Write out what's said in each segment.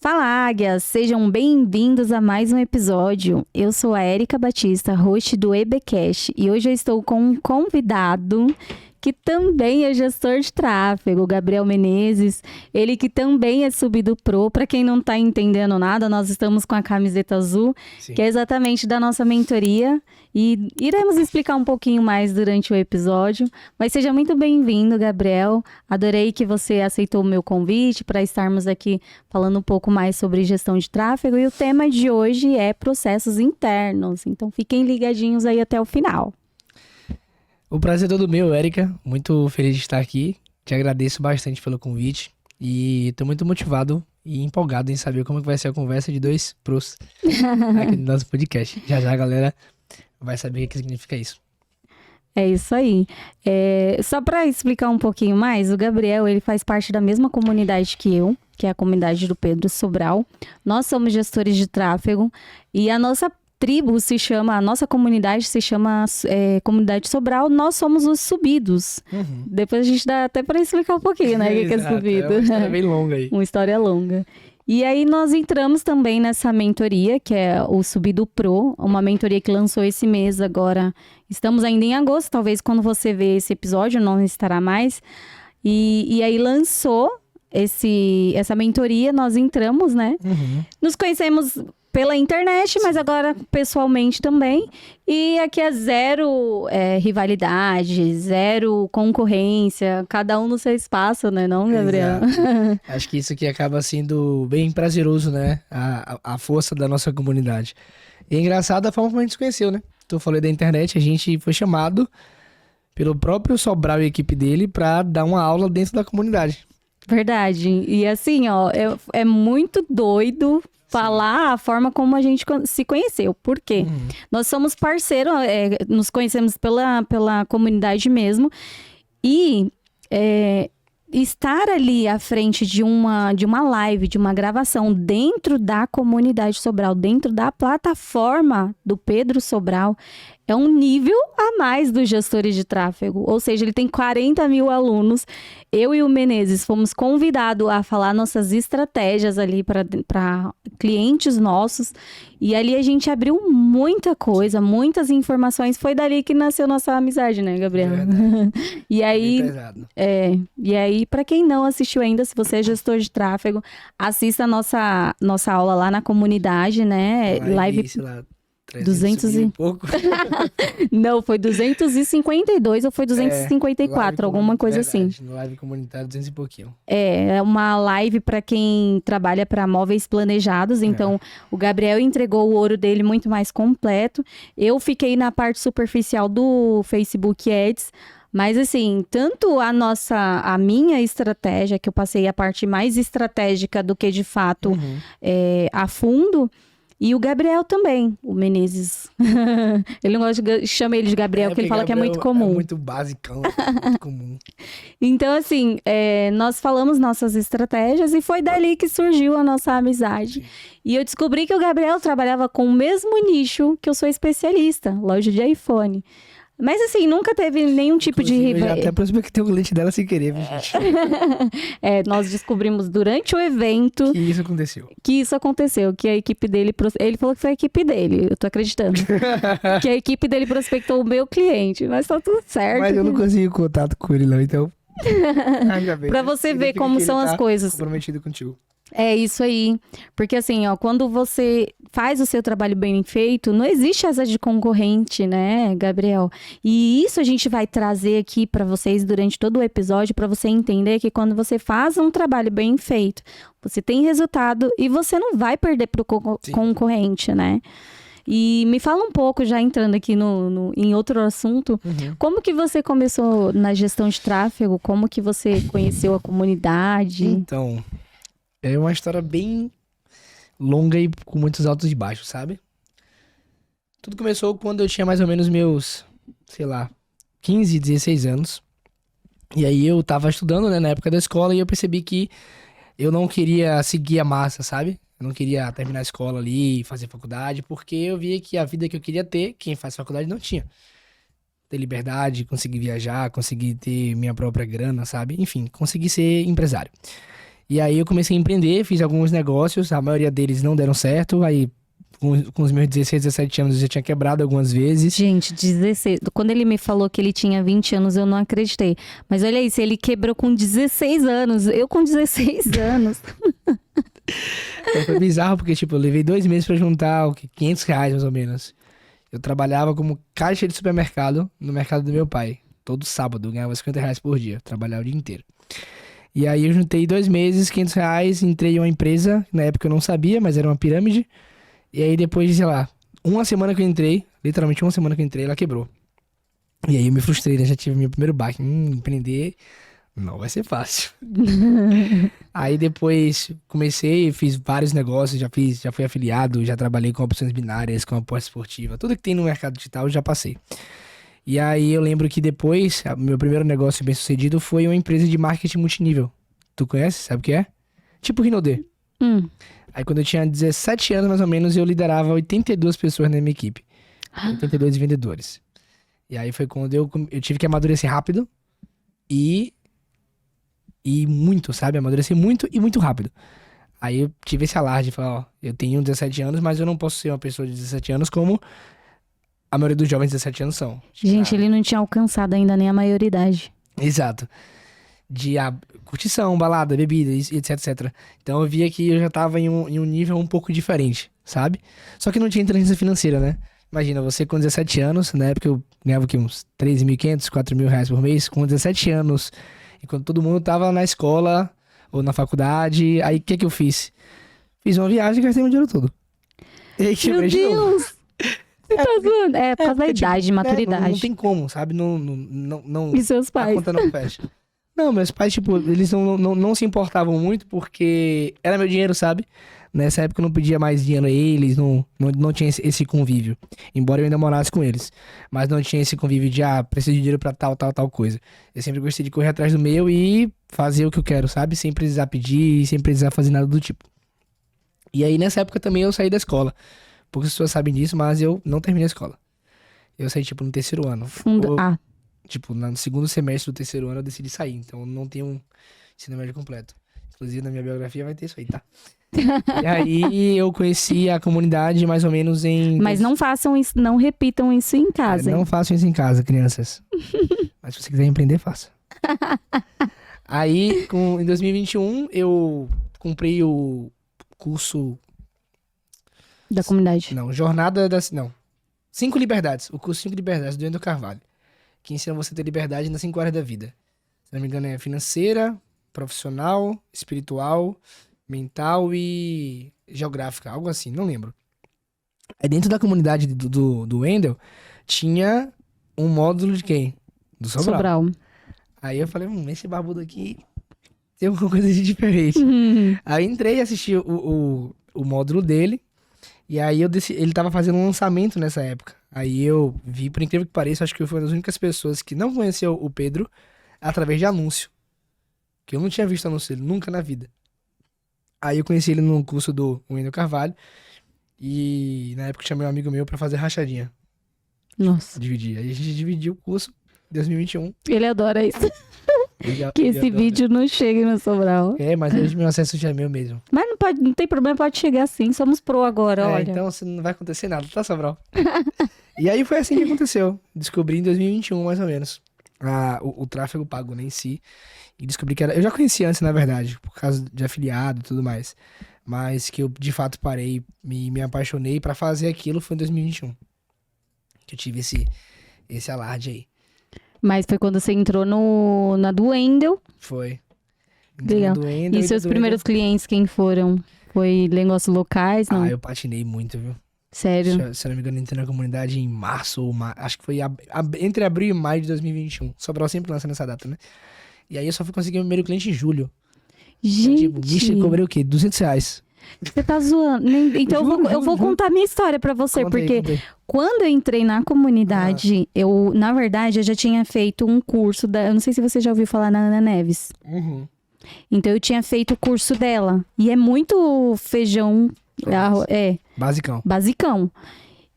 Fala, águias! Sejam bem-vindos a mais um episódio. Eu sou a Érica Batista, host do EBcast, e hoje eu estou com um convidado que também é gestor de tráfego, Gabriel Menezes. Ele que também é Subido Pro. Para quem não está entendendo nada, nós estamos com a camiseta azul, Sim. que é exatamente da nossa mentoria. E iremos explicar um pouquinho mais durante o episódio. Mas seja muito bem-vindo, Gabriel. Adorei que você aceitou o meu convite para estarmos aqui falando um pouco mais sobre gestão de tráfego. E o tema de hoje é processos internos. Então fiquem ligadinhos aí até o final. O prazer é todo meu, Érica. Muito feliz de estar aqui. Te agradeço bastante pelo convite. E estou muito motivado e empolgado em saber como que vai ser a conversa de dois pros aqui no nosso podcast. Já a galera vai saber o que significa isso. É isso aí. Só para explicar um pouquinho mais, o Gabriel, ele faz parte da mesma comunidade que eu, que é a comunidade do Pedro Sobral. Nós somos gestores de tráfego e a nossa comunidade se chama Comunidade Sobral. Nós somos os subidos. Uhum. Depois a gente dá até para explicar um pouquinho, né, o que é Exato, subido. é uma história bem longa aí. Uma história longa. E aí nós entramos também nessa mentoria, que é o Subido Pro, uma mentoria que lançou esse mês agora. Estamos ainda em agosto, talvez quando você vê esse episódio não estará mais. E aí lançou essa mentoria, nós entramos, né? Uhum. Nos conhecemos pela internet, mas agora pessoalmente também. E aqui é zero rivalidade, zero concorrência, cada um no seu espaço, né, não, Gabriel? Exato. Acho que isso aqui acaba sendo bem prazeroso, né? A força da nossa comunidade. E é engraçado a forma como a gente se conheceu, né? Tu falou da internet, a gente foi chamado pelo próprio Sobral e a equipe dele para dar uma aula dentro da comunidade. Verdade. E assim, ó, é muito doido falar a forma como a gente se conheceu. Por quê? Uhum. Nós somos parceiros, nos conhecemos pela comunidade mesmo. E estar ali à frente de uma live, de uma gravação dentro da comunidade Sobral, dentro da plataforma do Pedro Sobral, é um nível a mais dos gestores de tráfego. Ou seja, ele tem 40 mil alunos. Eu e o Menezes fomos convidados a falar nossas estratégias ali para clientes nossos. E ali a gente abriu muita coisa, muitas informações. Foi dali que nasceu nossa amizade, né, Gabriel? E aí, Bem pesado. para quem não assistiu ainda, se você é gestor de tráfego, assista a nossa aula lá na comunidade, né? Live, sei lá, 200 e pouco. Não, foi 252 ou foi 254, alguma coisa assim. No live comunitário, 200 e pouquinho. É uma live para quem trabalha para móveis planejados. Então, o Gabriel entregou o ouro dele muito mais completo. Eu fiquei na parte superficial do Facebook Ads. Mas assim, tanto a minha estratégia, que eu passei a parte mais estratégica do que de fato a fundo, e o Gabriel também, o Menezes. Ele não gosta de chamar ele de Gabriel, porque ele fala que é muito comum. É muito basicão, muito comum. Então, assim, nós falamos nossas estratégias e foi dali que surgiu a nossa amizade. Sim. E eu descobri que o Gabriel trabalhava com o mesmo nicho que eu sou especialista, loja de iPhone. Mas assim, nunca teve nenhum tipo de Eu já até prospectei o cliente dela sem querer, viu, gente? Nós descobrimos durante o evento Que isso aconteceu. que a equipe dele... Ele falou que foi a equipe dele, eu tô acreditando. Que a equipe dele prospectou o meu cliente, mas tá tudo certo. Mas eu não consegui contato com ele, não, então... Ainda bem. Pra você ver como são as coisas. Comprometido contigo. É isso aí. Porque assim, ó, quando você faz o seu trabalho bem feito, não existe asa de concorrente, né, Gabriel? E isso a gente vai trazer aqui pra vocês durante todo o episódio, pra você entender que quando você faz um trabalho bem feito, você tem resultado e você não vai perder pro concorrente, né? E me fala um pouco, já entrando aqui em outro assunto, como que você começou na gestão de tráfego? Como que você conheceu a comunidade? Então... É uma história bem longa e com muitos altos e baixos, sabe? Tudo começou quando eu tinha mais ou menos meus, 15, 16 anos. E aí eu tava estudando, né, na época da escola, e eu percebi que eu não queria seguir a massa, sabe? Eu não queria terminar a escola ali e fazer faculdade, porque eu via que a vida que eu queria ter, quem faz faculdade não tinha. Ter liberdade, conseguir viajar, conseguir ter minha própria grana, sabe? Enfim, conseguir ser empresário. E aí eu comecei a empreender, fiz alguns negócios, a maioria deles não deram certo, aí com os meus 16, 17 anos eu já tinha quebrado algumas vezes. Gente, 16. Quando ele me falou que ele tinha 20 anos, eu não acreditei. Mas olha isso, ele quebrou com 16 anos. Eu com 16 anos. Então foi bizarro, porque, tipo, eu levei 2 meses pra juntar, o quê? R$ 500 mais ou menos. Eu trabalhava como caixa de supermercado no mercado do meu pai. Todo sábado, eu ganhava R$ 50 por dia. Trabalhava o dia inteiro. E aí eu juntei 2 meses, R$ 500, entrei em uma empresa. Na época eu não sabia, mas era uma pirâmide. E aí depois de, sei lá, uma semana que eu entrei, literalmente uma semana que eu entrei, ela quebrou. E aí eu me frustrei, né? Já tive meu primeiro baque. Empreender não vai ser fácil. Aí depois comecei, fiz vários negócios, já fui afiliado, já trabalhei com opções binárias, com aposta esportiva. Tudo que tem no mercado digital eu já passei. E aí eu lembro que depois, meu primeiro negócio bem sucedido foi uma empresa de marketing multinível. Tu conhece? Sabe o que é? Tipo Rinode. Aí quando eu tinha 17 anos mais ou menos, eu liderava 82 pessoas na minha equipe. 82 vendedores. E aí foi quando eu tive que amadurecer rápido e muito, sabe? Amadurecer muito e muito rápido. Aí eu tive esse alarde de falar, ó, eu tenho 17 anos, mas eu não posso ser uma pessoa de 17 anos como a maioria dos jovens de 17 anos são. Gente, ele não tinha alcançado ainda nem a maioridade. Exato. De curtição, balada, bebida, etc, etc. Então eu via que eu já tava em um nível um pouco diferente, sabe? Só que não tinha inteligência financeira, né? Imagina, você com 17 anos, na época eu ganhava aqui uns R$ 3.500, R$ 4.000 por mês, com 17 anos, enquanto todo mundo tava na escola ou na faculdade, aí o que eu fiz? Fiz uma viagem e gastei meu dinheiro todo. E aí quebrei de novo. Deus! Você tá zoando? É, por causa da porque, idade, de maturidade. Não tem como, sabe? Não, E seus a pais? conta não fecha. Não, meus pais, tipo, eles não se importavam muito porque era meu dinheiro, sabe? Nessa época eu não pedia mais dinheiro a eles, não tinha esse convívio. Embora eu ainda morasse com eles. Mas não tinha esse convívio de, preciso de dinheiro pra tal coisa. Eu sempre gostei de correr atrás do meu e fazer o que eu quero, sabe? Sem precisar pedir, sem precisar fazer nada do tipo. E aí nessa época também eu saí da escola. Poucas pessoas sabem disso, mas eu não terminei a escola. Eu saí, tipo, no terceiro ano. Tipo, no segundo semestre do terceiro ano eu decidi sair. Então eu não tenho um ensino médio completo. Inclusive na minha biografia vai ter isso aí, tá? E aí eu conheci a comunidade mais ou menos em... Mas não façam isso, não repitam isso em casa. Não façam isso em casa, crianças. Mas se você quiser empreender, faça. Aí, em 2021, eu comprei o curso... Da comunidade. Não, 5 Liberdades. O curso 5 Liberdades do Wendel Carvalho. Que ensina você a ter liberdade nas 5 áreas da vida. Se não me engano é financeira, profissional, espiritual, mental e geográfica. Algo assim, não lembro. Aí dentro da comunidade do Wendel, tinha um módulo de quem? Do Sobral. Aí eu falei, esse barbudo aqui tem alguma coisa de diferente. Aí entrei e assisti o módulo dele. E aí ele tava fazendo um lançamento nessa época. Aí eu vi, por incrível que pareça, acho que eu fui uma das únicas pessoas que não conheceu o Pedro através de anúncio. Que eu não tinha visto anúncio dele, nunca na vida. Aí eu conheci ele no curso do Wendel Carvalho. E na época eu chamei um amigo meu pra fazer rachadinha. Nossa. Dividir. Aí a gente dividiu o curso em 2021. Ele adora isso. Que esse vídeo não chegue no Sobral. Mas hoje meu acesso já é meu mesmo. Mas não tem problema, pode chegar sim. Somos pro agora, olha. Então não vai acontecer nada, tá, Sobral? E aí foi assim que aconteceu. Descobri em 2021, mais ou menos, o tráfego pago, né, em si. E descobri que era... Eu já conhecia antes, na verdade, por causa de afiliado e tudo mais. Mas que eu, de fato, parei, me apaixonei pra fazer aquilo foi em 2021. Que eu tive esse alarde aí. Mas foi quando você entrou na do Wendel. Foi. Legal. E seus primeiros clientes, quem foram? Foi negócios locais, não? Eu patinei muito, viu? Sério? Se eu não me engano, entrei na comunidade em março ou acho que foi entre abril e maio de 2021. Sobral sempre lança nessa data, né? E aí eu só fui conseguir o primeiro cliente em julho. Gente! Bicho, eu cobrei o quê? R$ 200. Você tá zoando. Então eu vou contar minha história pra você, porque quando eu entrei na comunidade, na verdade, eu já tinha feito um curso eu não sei se você já ouviu falar na Ana Neves. Uhum. Então eu tinha feito o curso dela. E é muito feijão. Basicão.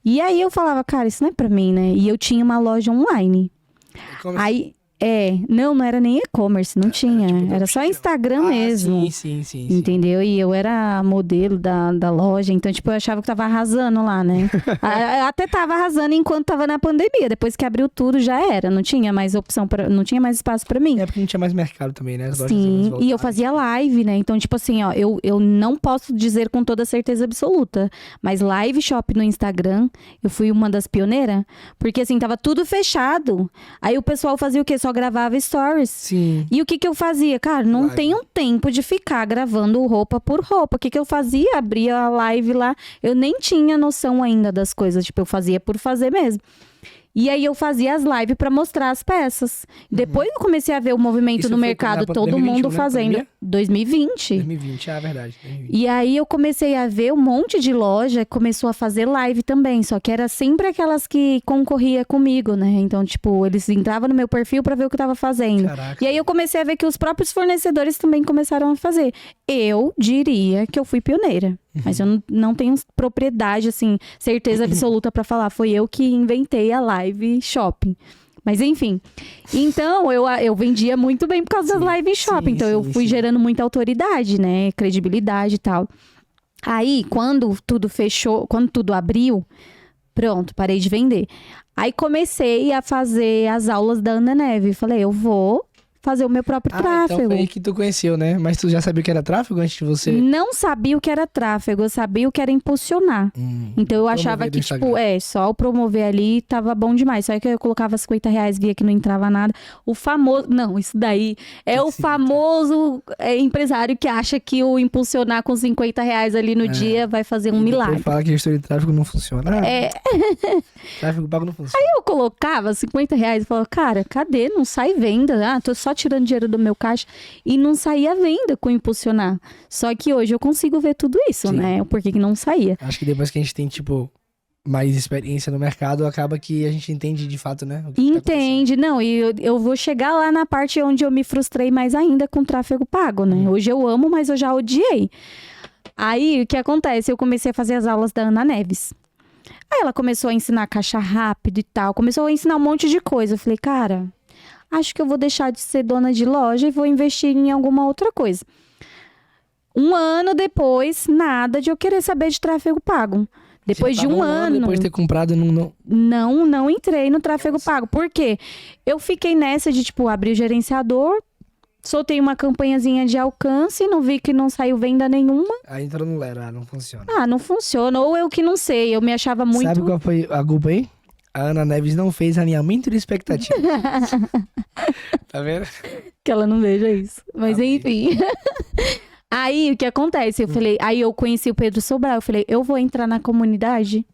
E aí eu falava, cara, isso não é pra mim, né? E eu tinha uma loja online. Não era nem e-commerce, não tinha. tipo Era só dropshipping. Instagram mesmo. Sim. Entendeu? E eu era modelo da loja, então, tipo, eu achava que tava arrasando lá, né? Eu até tava arrasando enquanto tava na pandemia. Depois que abriu tudo, já era. Não tinha mais opção, não tinha mais espaço pra mim. É porque não tinha mais mercado também, né? As lojas Sim, mais e eu voltadas. fazia live, né? Então, tipo assim, ó, eu não posso dizer com toda certeza absoluta, mas live shop no Instagram, eu fui uma das pioneiras, porque assim, tava tudo fechado. Aí o pessoal fazia o quê? Só gravava stories. Sim. E o que que eu fazia? Cara, não Live. tenho tempo de ficar gravando roupa por roupa. O que que eu fazia? Abria a live lá. Eu nem tinha noção ainda das coisas. Tipo, eu fazia por fazer mesmo. E aí eu fazia as lives pra mostrar as peças. Depois eu comecei a ver o movimento Isso no foi mercado, na todo 2021, mundo né? fazendo. Pandemia? 2020. 2020, verdade. 2020. E aí eu comecei a ver um monte de loja que começou a fazer live também, só que era sempre aquelas que concorria comigo, né? Então, tipo, eles entravam no meu perfil pra ver o que eu tava fazendo. Caraca. E aí eu comecei a ver que os próprios fornecedores também começaram a fazer. Eu diria que eu fui pioneira, mas eu não tenho propriedade, assim, certeza absoluta pra falar. Foi eu que inventei a live shopping. Mas enfim, então eu vendia muito bem por causa das live shopping. Então eu fui gerando muita autoridade, né? Credibilidade e tal. Aí, quando tudo fechou, quando tudo abriu, pronto, parei de vender. Aí comecei a fazer as aulas da Ana Neve. Falei, eu vou fazer o meu próprio tráfego. Então foi aí que tu conheceu, né? Mas tu já sabia o que era tráfego antes de você? Não sabia o que era tráfego, eu sabia o que era impulsionar. Então eu achava Promover que, no tipo, Instagram. só o promover ali tava bom demais. Só que eu colocava R$50, via que não entrava nada. O famoso. Não, isso daí é o famoso empresário que acha que o impulsionar com R$50 ali no dia vai fazer um milagre. Fala que gestor de tráfego não funciona. Tráfego pago não funciona. Eu colocava R$50 e falava, cara, cadê? Não sai venda. Tô só tirando dinheiro do meu caixa. E não saía venda com impulsionar. Só que hoje eu consigo ver tudo isso, Sim. né? Por que que não saía? Acho que depois que a gente tem, tipo, mais experiência no mercado, acaba que a gente entende de fato, né? O que tá Entende? Não, e eu vou chegar lá na parte onde eu me frustrei mais ainda com tráfego pago, né? Hoje eu amo, mas eu já odiei. Aí, o que acontece? Eu comecei a fazer as aulas da Ana Neves. Aí ela começou a ensinar caixa rápido e tal. Começou a ensinar um monte de coisa. Eu falei, cara, acho que eu vou deixar de ser dona de loja e vou investir em alguma outra coisa. Um ano depois, nada de eu querer saber de tráfego pago. Depois de um ano... Depois de ter comprado, não... Não entrei no tráfego pago. Por quê? Eu fiquei nessa de, tipo, abrir o gerenciador, soltei uma campanhazinha de alcance, não vi que não saiu venda nenhuma. Aí entrou no Lera, não funciona. Não funciona. Ou eu que não sei, eu me achava muito... Sabe qual foi a culpa aí? A Ana Neves não fez alinhamento de expectativa. Tá vendo? Que ela não veja isso. Mas enfim. Aí, o que acontece? Eu falei... Aí eu conheci o Pedro Sobral. Eu falei, eu vou entrar na comunidade.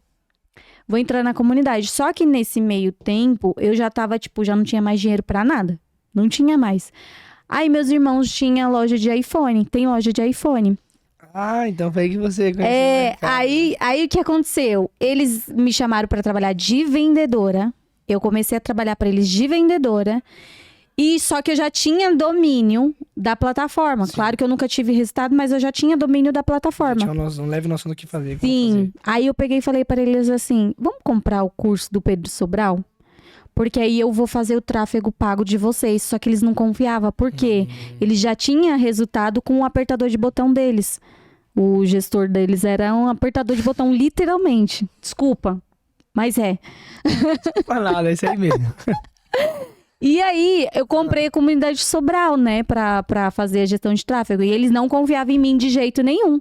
Vou entrar na comunidade. Só que nesse meio tempo, eu já tava, tipo, já não tinha mais dinheiro pra nada. Não tinha mais. Aí meus irmãos tinham loja de iPhone. Tem loja de iPhone. Então foi aí que você conheceu. Aí o que aconteceu? Eles me chamaram pra trabalhar de vendedora. Eu comecei a trabalhar pra eles de vendedora. E só que eu já tinha domínio da plataforma. Sim. Claro que eu nunca tive resultado, mas eu já tinha domínio da plataforma. Tinha um leve noção do que fazer. Sim. Aí eu peguei e falei pra eles assim, vamos comprar o curso do Pedro Sobral? Porque aí eu vou fazer o tráfego pago de vocês. Só que eles não confiavam. Por quê? Eles já tinham resultado com o apertador de botão deles. O gestor deles era um apertador de botão, literalmente. Desculpa, mas é. Não fala nada, é isso aí mesmo. E aí, eu comprei a comunidade de Sobral, né, pra fazer a gestão de tráfego. E eles não confiavam em mim de jeito nenhum.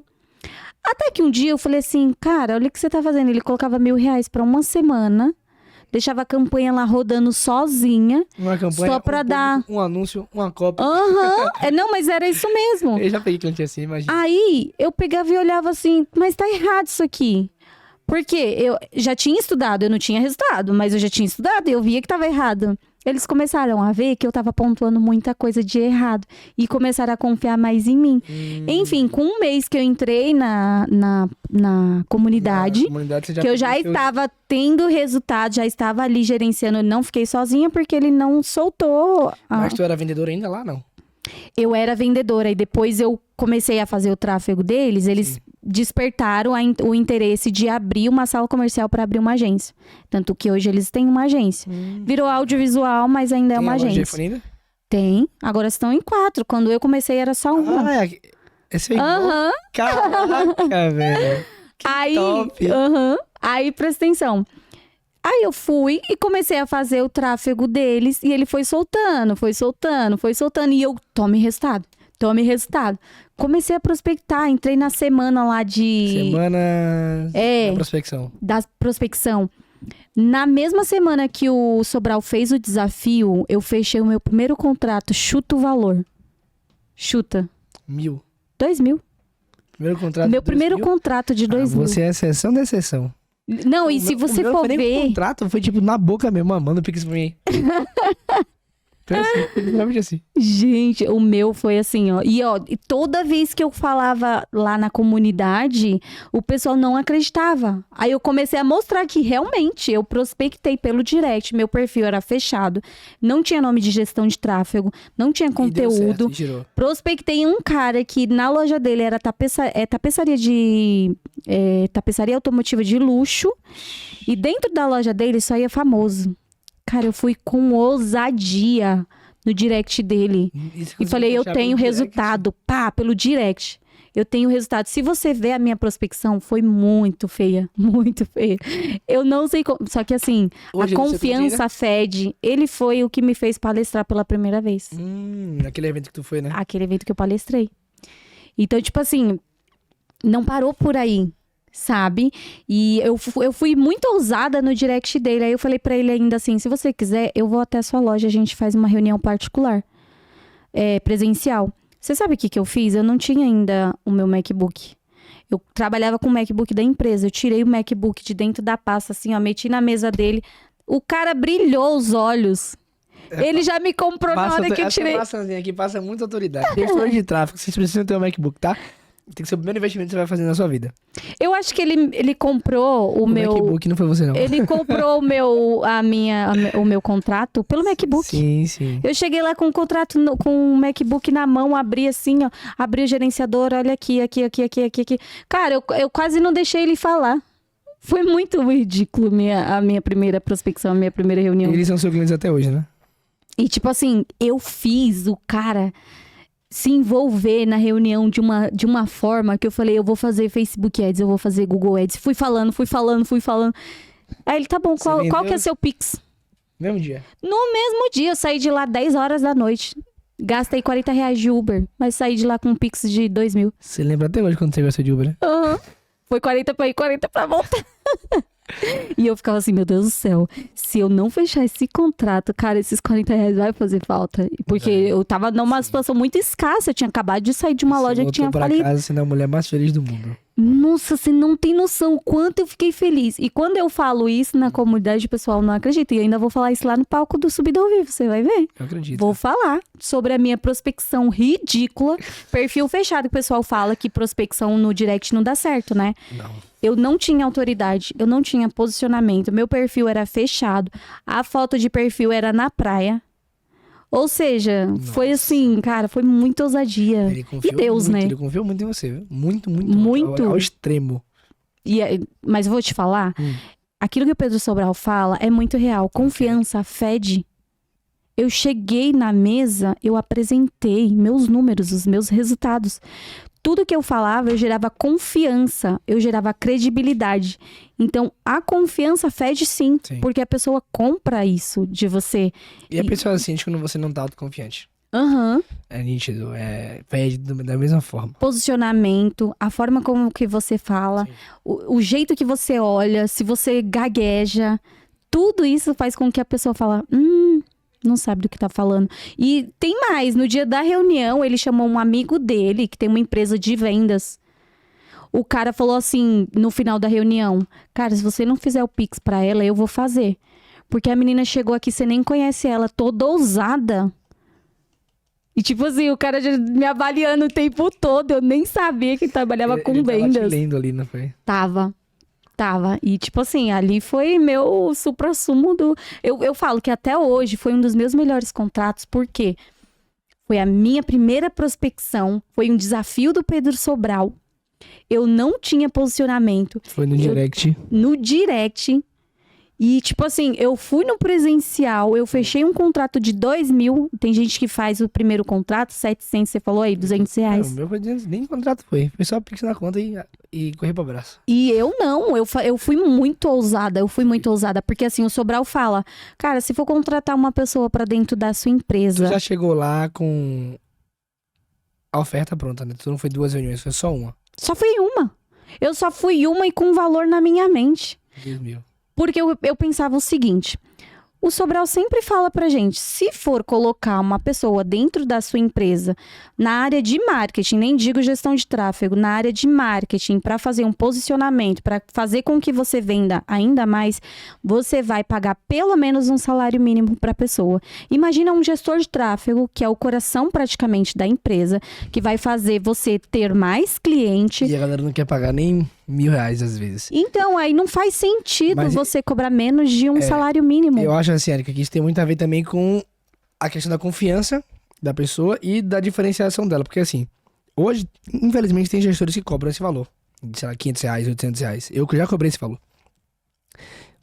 Até que um dia eu falei assim, cara, olha o que você tá fazendo. Ele colocava R$1.000 pra uma semana, deixava a campanha lá rodando sozinha. Uma campanha, só pra dar... Um anúncio, uma cópia. Não, mas era isso mesmo. Eu já peguei cliente assim, imagina. Aí, eu pegava e olhava assim, mas tá errado isso aqui. Porque eu já tinha estudado, eu não tinha resultado, mas eu já tinha estudado e eu via que tava errado. Eles começaram a ver que eu tava pontuando muita coisa de errado e começaram a confiar mais em mim. Enfim, com um mês que eu entrei na comunidade, Você que eu já estava tendo resultado, já estava ali gerenciando, eu não fiquei sozinha porque ele não soltou. Mas tu era vendedor ainda lá, não? Eu era vendedora e depois eu comecei a fazer o tráfego deles, eles Sim. despertaram o interesse de abrir uma sala comercial para abrir uma agência. Tanto que hoje eles têm uma agência. Virou audiovisual, mas ainda é Tem uma a loja de agência. iPhone ainda? Tem, agora estão em 4. Quando eu comecei era só uma. Ah, esse é igual. Aham. Caraca, velho. Aí, top. aí, presta atenção. Aí eu fui e comecei a fazer o tráfego deles e ele foi soltando. E eu, tome resultado. Comecei a prospectar, entrei na semana lá Semana da prospecção. da prospecção. Na mesma semana que o Sobral fez o desafio, eu fechei o meu primeiro contrato. Chuta o valor. Chuta. 1.000. 2.000. Primeiro contrato. Meu 2.000? primeiro contrato de 2.000. Você é exceção da exceção. Não, e se você for nem ver... contrato foi tipo na boca mesmo. Manda o Pix pra mim. Então, assim, literalmente assim. Gente, o meu foi assim, ó. E toda vez que eu falava lá na comunidade, o pessoal não acreditava. Aí eu comecei a mostrar que realmente eu prospectei pelo direct, meu perfil era fechado, não tinha nome de gestão de tráfego, não tinha E deu certo, conteúdo. e girou. Prospectei um cara que na loja dele era tapeçaria automotiva de luxo. E dentro da loja dele só ia famoso. Cara, eu fui com ousadia no direct dele. E falei, eu tenho resultado. Pá, pelo direct. Eu tenho resultado. Se você ver a minha prospecção, foi muito feia. Muito feia. Eu não sei como. Só que assim, Hoje a você confiança fede. Ele foi o que me fez palestrar pela primeira vez. Naquele evento que tu foi, né? Aquele evento que eu palestrei. Então, tipo assim, não parou por aí. Sabe? E eu fui muito ousada no direct dele. Aí eu falei pra ele ainda assim, se você quiser, eu vou até a sua loja, a gente faz uma reunião particular, presencial. Você sabe o que eu fiz? Eu não tinha ainda o meu MacBook. Eu trabalhava com o MacBook da empresa. Eu tirei o MacBook de dentro da pasta, assim, ó, meti na mesa dele. O cara brilhou os olhos. Ele já me comprou na hora que eu tirei. Essa maçãzinha aqui passa muita autoridade. Gestor de tráfego, vocês precisam ter um MacBook, tá? Tem que ser o primeiro investimento que você vai fazer na sua vida. Eu acho que ele comprou o meu... MacBook não foi você, não. Ele comprou o meu contrato pelo MacBook. Sim, sim. Eu cheguei lá com o contrato, com o MacBook na mão, abri assim, ó. Abri o gerenciador, olha aqui. Cara, eu quase não deixei ele falar. Foi muito ridículo a minha primeira prospecção, a minha primeira reunião. Eles são seus clientes até hoje, né? E tipo assim, eu fiz o cara se envolver na reunião de uma forma que eu falei, eu vou fazer Facebook Ads, eu vou fazer Google Ads. Fui falando. Aí ele, tá bom, qual que é seu Pix? Mesmo dia. No mesmo dia, eu saí de lá 10 horas da noite. Gastei R$40 de Uber, mas saí de lá com um Pix de 2.000. Você lembra até hoje quando você gastou de Uber, né? Uhum. Foi 40 pra ir, 40 pra voltar. E eu ficava assim, meu Deus do céu, se eu não fechar esse contrato, cara, esses R$40 vai fazer falta. Porque eu tava numa situação muito escassa, eu tinha acabado de sair de uma loja que tinha falido. Você casa sendo a mulher mais feliz do mundo. Nossa, você não tem noção o quanto eu fiquei feliz. E quando eu falo isso na comunidade, o pessoal não acredita. E ainda vou falar isso lá no palco do Subida ao Vivo, você vai ver. Eu acredito. Vou falar sobre a minha prospecção ridícula. Perfil fechado, que o pessoal fala que prospecção no direct não dá certo, né? Não. Eu não tinha autoridade, eu não tinha posicionamento. Meu perfil era fechado. A foto de perfil era na praia. Ou seja, foi assim, cara, foi muita ousadia. Ele confiou E Deus, muito, né? Ele confiou muito em você, viu? Muito. Muito. Ao extremo. Mas eu vou te falar, aquilo que o Pedro Sobral fala é muito real. Confiança fede. Eu cheguei na mesa, eu apresentei meus números, os meus resultados. Tudo que eu falava, eu gerava confiança, eu gerava credibilidade. Então, a confiança fede sim, porque a pessoa compra isso de você. E a pessoa sente quando você não tá autoconfiante. Aham. É nítido, fede da mesma forma. Posicionamento, a forma como que você fala, o jeito que você olha, se você gagueja, tudo isso faz com que a pessoa fale, não sabe do que tá falando. E tem mais, no dia da reunião, ele chamou um amigo dele, que tem uma empresa de vendas. O cara falou assim, no final da reunião, cara, se você não fizer o Pix pra ela, eu vou fazer. Porque a menina chegou aqui, você nem conhece ela, toda ousada. E tipo assim, o cara já me avaliando o tempo todo, eu nem sabia que trabalhava com vendas. Tava te lendo ali, não foi? Tava. E tipo assim, ali foi meu suprassumo do... Eu falo que até hoje foi um dos meus melhores contratos, porque Foi a minha primeira prospecção. Foi um desafio do Pedro Sobral. Eu não tinha posicionamento. Foi no direct. No direct. E, tipo assim, eu fui no presencial, eu fechei um contrato de 2.000. Tem gente que faz o primeiro contrato, 700, você falou aí, R$200. O meu foi 200, nem contrato foi. Foi só Pix na conta e correr pro abraço. E eu não, eu fui muito ousada, porque assim, o Sobral fala, cara, se for contratar uma pessoa pra dentro da sua empresa... Tu já chegou lá com a oferta pronta, né? Tu não foi 2 reuniões, foi só uma. Só fui uma. Eu só fui uma e com valor na minha mente. 2.000. Porque eu pensava o seguinte, o Sobral sempre fala pra gente, se for colocar uma pessoa dentro da sua empresa, na área de marketing, nem digo gestão de tráfego, na área de marketing, para fazer um posicionamento, para fazer com que você venda ainda mais, você vai pagar pelo menos um salário mínimo para a pessoa. Imagina um gestor de tráfego, que é o coração praticamente da empresa, que vai fazer você ter mais cliente. E a galera não quer pagar nem R$1.000 às vezes. Então, aí não faz sentido Mas você cobrar menos de um salário mínimo. Eu acho assim, Erika, que isso tem muito a ver também com a questão da confiança da pessoa e da diferenciação dela. Porque assim, hoje, infelizmente, tem gestores que cobram esse valor. De, sei lá, R$500, R$800. Eu já cobrei esse valor.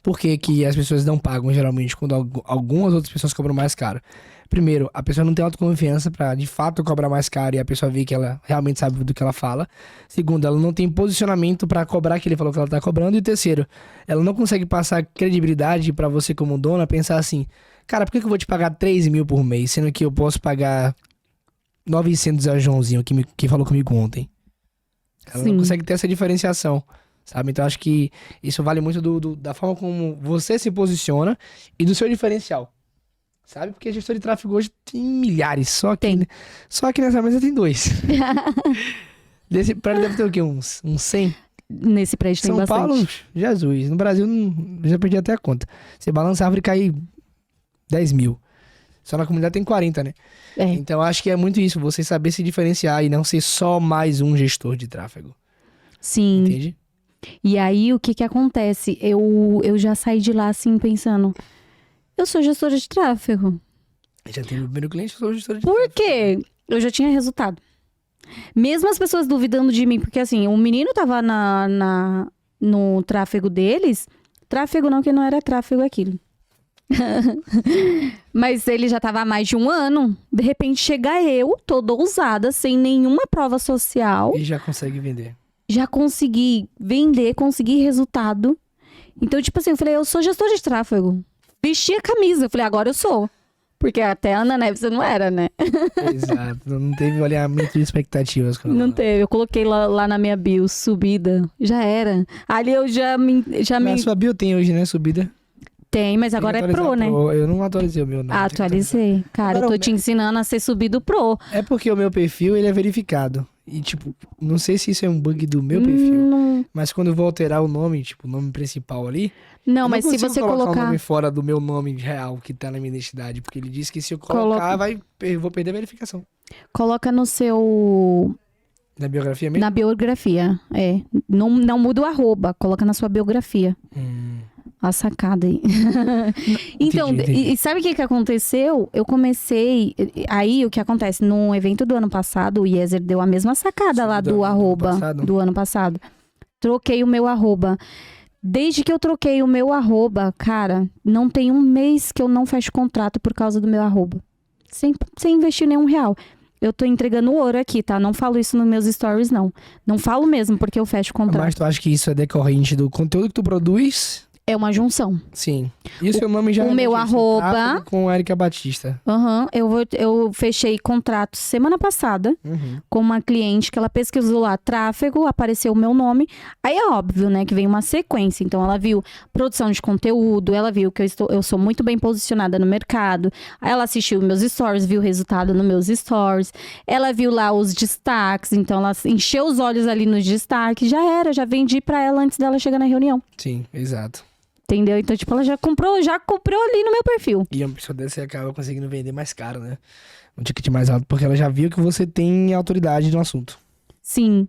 Por que que as pessoas não pagam, geralmente, quando algumas outras pessoas cobram mais caro? Primeiro, a pessoa não tem autoconfiança pra, de fato, cobrar mais caro e a pessoa vê que ela realmente sabe do que ela fala. Segundo, ela não tem posicionamento pra cobrar aquele valor que ela tá cobrando. E terceiro, ela não consegue passar credibilidade pra você como dona, pensar assim, cara, por que eu vou te pagar 3.000 por mês, sendo que eu posso pagar 900 a Joãozinho, que falou comigo ontem? Ela Sim. não consegue ter essa diferenciação, sabe? Então, acho que isso vale muito da forma como você se posiciona e do seu diferencial. Sabe? Porque gestor de tráfego hoje tem milhares. Só que nessa mesa tem 2. Desse prédio deve ter o quê? Uns 100? Nesse prédio tem São bastante. Paulo, Jesus. No Brasil, já perdi até a conta. Você balança a árvore e cai 10.000. Só na comunidade tem 40, né? É. Então, acho que é muito isso. Você saber se diferenciar e não ser só mais um gestor de tráfego. Sim. Entende? E aí, o que que acontece? Eu já saí de lá, assim, pensando... Eu sou gestora de tráfego. Já tem meu primeiro cliente, eu sou gestor de Por tráfego. quê? Eu já tinha resultado. Mesmo as pessoas duvidando de mim, porque assim, o menino tava no tráfego deles. Tráfego não, que não era tráfego aquilo. Mas ele já tava há mais de 1 ano. De repente chega eu, toda ousada, sem nenhuma prova social. E já consegue vender. Já consegui vender, consegui resultado. Então, tipo assim, eu falei, eu sou gestora de tráfego. Vesti a camisa, eu falei, agora eu sou. Porque até a Ana Neves eu não era, né? Exato. Não teve alinhamento de expectativas. Com ela. Não teve. Eu coloquei lá na minha bio, subida. Já era. Ali eu já me... Na sua bio tem hoje, né? Subida. Tem, mas Tem agora que é pro, atualizar né? Pro. Eu não atualizei o meu, não. Tem que Atualizei. Cara, Agora, eu tô o te ensinando a ser subido pro. atualizar. É porque o meu perfil, ele é verificado. E, tipo, não sei se isso é um bug do meu perfil. Não, Mas quando eu vou alterar o nome, tipo, o nome principal ali... não eu mas se consigo você o colocar... nome fora do meu nome real, que tá na minha identidade. Porque ele disse que se eu colocar, eu vou perder a verificação. Coloca no seu... Na biografia mesmo? Na biografia, é. Não muda o arroba, coloca na sua biografia. A sacada aí. Então, entendi. E sabe o que aconteceu? Eu comecei... Aí, o que acontece? No evento do ano passado, o Yezer deu a mesma sacada lá do arroba do ano passado. Troquei o meu arroba. Desde que eu troquei o meu arroba, cara, não tem 1 mês que eu não fecho contrato por causa do meu arroba. Sem investir nenhum real. Eu tô entregando ouro aqui, tá? Não falo isso nos meus stories, não. Não falo mesmo, porque eu fecho contrato. Mas tu acha que isso é decorrente do conteúdo que tu produz? É uma junção. Sim. E o seu nome já o é meu Batista, arroba- Tráfego com Erika Batista. Eu fechei contrato semana passada com uma cliente que ela pesquisou lá tráfego, apareceu o meu nome. Aí é óbvio, né, que vem uma sequência. Então ela viu produção de conteúdo, ela viu que eu sou muito bem posicionada no mercado. Aí ela assistiu meus stories, viu o resultado nos meus stories. Ela viu lá os destaques, então ela encheu os olhos ali nos destaques. Já vendi pra ela antes dela chegar na reunião. Sim, exato. Entendeu? Então, tipo, ela já comprou ali no meu perfil. E uma pessoa dessa acaba conseguindo vender mais caro, né? Um ticket mais alto, porque ela já viu que você tem autoridade no assunto. Sim.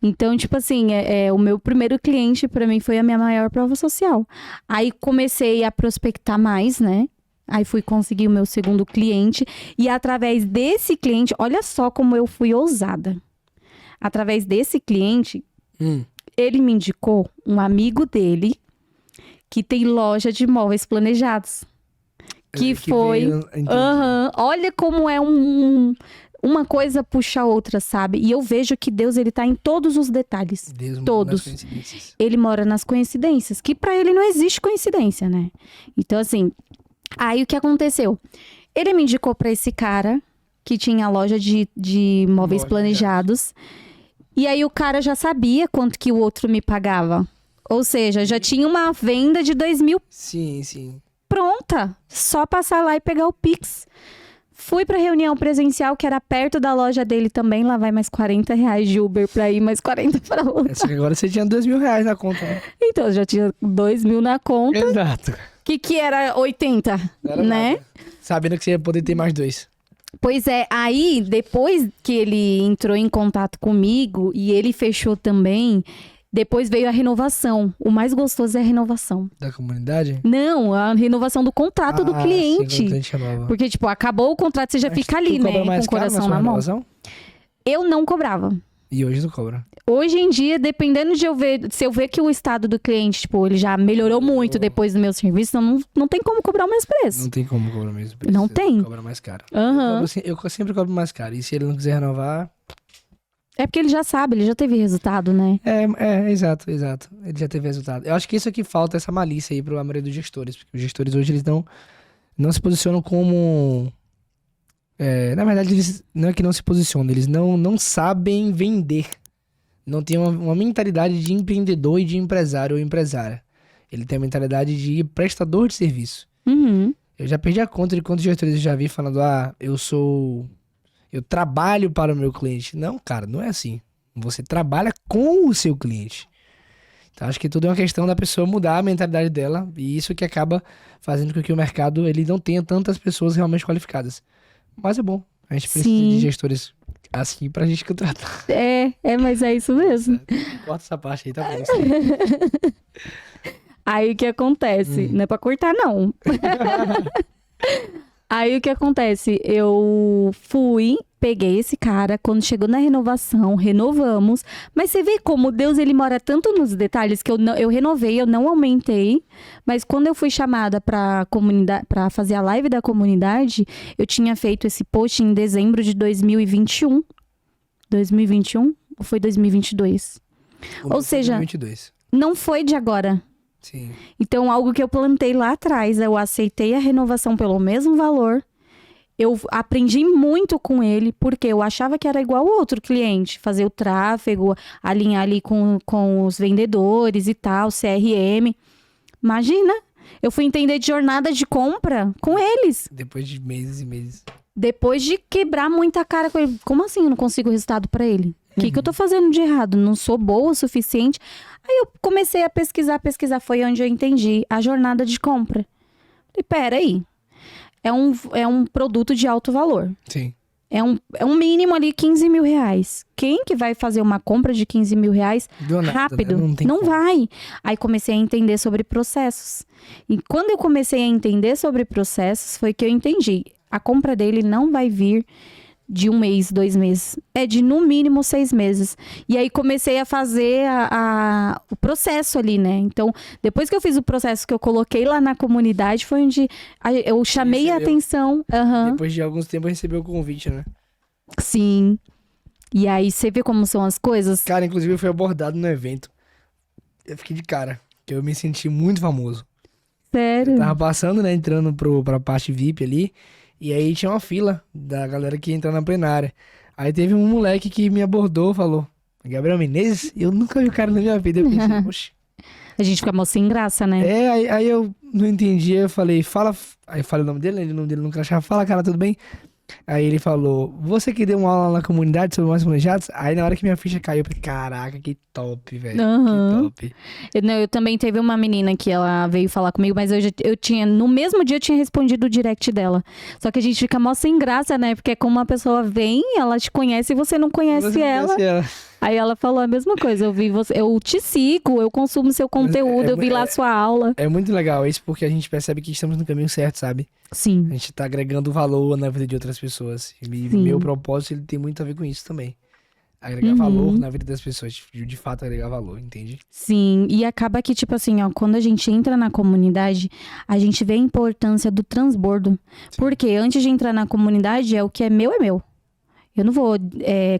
Então, tipo assim, o meu primeiro cliente, pra mim, foi a minha maior prova social. Aí comecei a prospectar mais, né? Aí fui conseguir o meu segundo cliente. E através desse cliente, olha só como eu fui ousada. Através desse cliente, ele me indicou um amigo dele que tem loja de móveis planejados. Que foi... olha como é uma coisa puxa a outra, sabe? E eu vejo que Deus, ele tá em todos os detalhes. Deus todos. Ele mora nas coincidências, que pra ele não existe coincidência, né? Então, assim, aí o que aconteceu? Ele me indicou pra esse cara que tinha loja de móveis planejados. E aí o cara já sabia quanto que o outro me pagava. Ou seja, já tinha uma venda de 2.000. Sim. Pronta. Só passar lá e pegar o Pix. Fui pra reunião presencial, que era perto da loja dele também. Lá vai mais R$40 de Uber pra ir, mais 40 pra outra. Só que agora você tinha R$2.000 na conta, né? Então, eu já tinha 2.000 na conta. Exato. Que era 80, Não era né? nada. Sabendo que você ia poder ter mais 2. Pois é, aí depois que ele entrou em contato comigo e ele fechou também, depois veio a renovação. O mais gostoso é a renovação. Da comunidade? Não, a renovação do contrato do cliente. Sim, porque, tipo, acabou o contrato, você já fica ali, né? Com o coração na mão. Renovação? Eu não cobrava. E hoje tu cobra? Hoje em dia, dependendo de se eu ver que o estado do cliente, tipo, ele já melhorou muito depois do meu serviço, não tem como cobrar o mesmo preço. Não tem como cobrar o mesmo preço. Não tem. Cobra mais caro. Eu sempre cobro mais caro. E se ele não quiser renovar... É porque ele já sabe, ele já teve resultado, né? Exato. Ele já teve resultado. Eu acho que isso aqui falta, essa malícia aí pra maioria dos gestores. Porque os gestores hoje, eles não se posicionam como... na verdade, eles não é que não se posicionam, eles não sabem vender. Não tem uma mentalidade de empreendedor e de empresário ou empresária. Ele tem a mentalidade de prestador de serviço. Uhum. Eu já perdi a conta de quantos gestores eu já vi falando, eu trabalho para o meu cliente. Não, cara, não é assim. Você trabalha com o seu cliente. Então, acho que tudo é uma questão da pessoa mudar a mentalidade dela. E isso que acaba fazendo com que o mercado ele não tenha tantas pessoas realmente qualificadas. Mas é bom. A gente precisa de gestores assim pra gente contratar. Mas é isso mesmo. Corta essa parte aí, tá bom. Aí o que acontece? Não é pra cortar, não. Aí o que acontece? Eu peguei esse cara, quando chegou na renovação, renovamos. Mas você vê como Deus, ele mora tanto nos detalhes que eu renovei, eu não aumentei. Mas quando eu fui chamada pra fazer a live da comunidade, eu tinha feito esse post em dezembro de 2021. 2021? Ou foi 2022? Ou seja, 2022. Não foi de agora. Sim. Então, algo que eu plantei lá atrás, eu aceitei a renovação pelo mesmo valor. Eu aprendi muito com ele, porque eu achava que era igual ao outro cliente. Fazer o tráfego, alinhar ali com os vendedores e tal, CRM. Imagina, eu fui entender de jornada de compra com eles. Depois de meses e meses. Depois de quebrar muita cara com ele. Como assim eu não consigo resultado pra ele? O que eu tô fazendo de errado? Não sou boa o suficiente? Aí eu comecei a pesquisar. Foi onde eu entendi a jornada de compra. E peraí. É um produto de alto valor. Sim. É um mínimo ali, R$15.000. Quem que vai fazer uma compra de R$15.000 rápido? Né? Não vai. Aí comecei a entender sobre processos. E quando eu comecei a entender sobre processos, foi que eu entendi. A compra dele não vai vir de 1 mês, 2 meses. É de no mínimo 6 meses. E aí comecei a fazer o processo ali, né? Então, depois que eu fiz o processo que eu coloquei lá na comunidade, foi onde eu chamei a atenção. Depois de alguns tempos, recebeu o convite, né? Sim. E aí, você vê como são as coisas? Cara, inclusive eu fui abordado no evento. Eu fiquei de cara, que eu me senti muito famoso. Sério? Eu tava passando, né, entrando pra parte VIP ali. E aí tinha uma fila da galera que ia entrar na plenária. Aí teve um moleque que me abordou, falou: Gabriel Menezes? Eu nunca vi o cara na minha vida. Eu pensei, poxa. A gente fica mó sem graça, né? Aí eu não entendi, eu falei, fala. Aí eu falei o nome dele, né? O nome dele nunca achava. Fala, cara, tudo bem? Aí ele falou, você que deu uma aula na comunidade sobre mais planejados? Aí na hora que minha ficha caiu, eu falei, caraca, que top, velho. Que top. Eu também teve uma menina que ela veio falar comigo, mas eu tinha, no mesmo dia eu tinha respondido o direct dela. Só que a gente fica mó sem graça, né? Porque é como uma pessoa vem, ela te conhece e você não conhece ela. Aí ela falou a mesma coisa. Eu vi você, eu te sigo, eu consumo seu conteúdo, eu vi lá a sua aula. É muito legal isso, porque a gente percebe que estamos no caminho certo, sabe? Sim. A gente tá agregando valor na vida de outras pessoas. E Sim. meu propósito, ele tem muito a ver com isso também. Agregar valor na vida das pessoas. De fato, agregar valor, entende? Sim, e acaba que, tipo assim, ó, quando a gente entra na comunidade, a gente vê a importância do transbordo. Porque antes de entrar na comunidade, o que é meu é meu. Eu não vou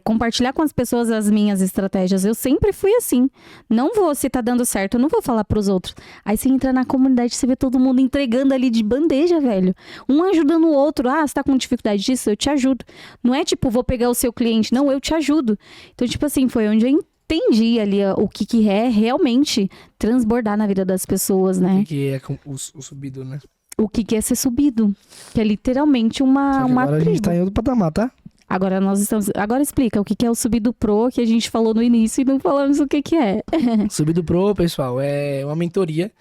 compartilhar com as pessoas as minhas estratégias. Eu sempre fui assim. Não vou, se tá dando certo, eu não vou falar pros outros. Aí você entra na comunidade, você vê todo mundo entregando ali de bandeja, velho. Um ajudando o outro. Ah, você tá com dificuldade disso? Eu te ajudo. Não é tipo, vou pegar o seu cliente. Não, eu te ajudo. Então, tipo assim, foi onde eu entendi ali o que é realmente transbordar na vida das pessoas, né? O que é o subido, né? O que é ser subido. Que é literalmente uma Agora tribo. a gente tá em outro patamar, tá? Agora Agora explica o que é o Subido Pro, que a gente falou no início e não falamos o que é. Subido Pro, pessoal, é uma mentoria.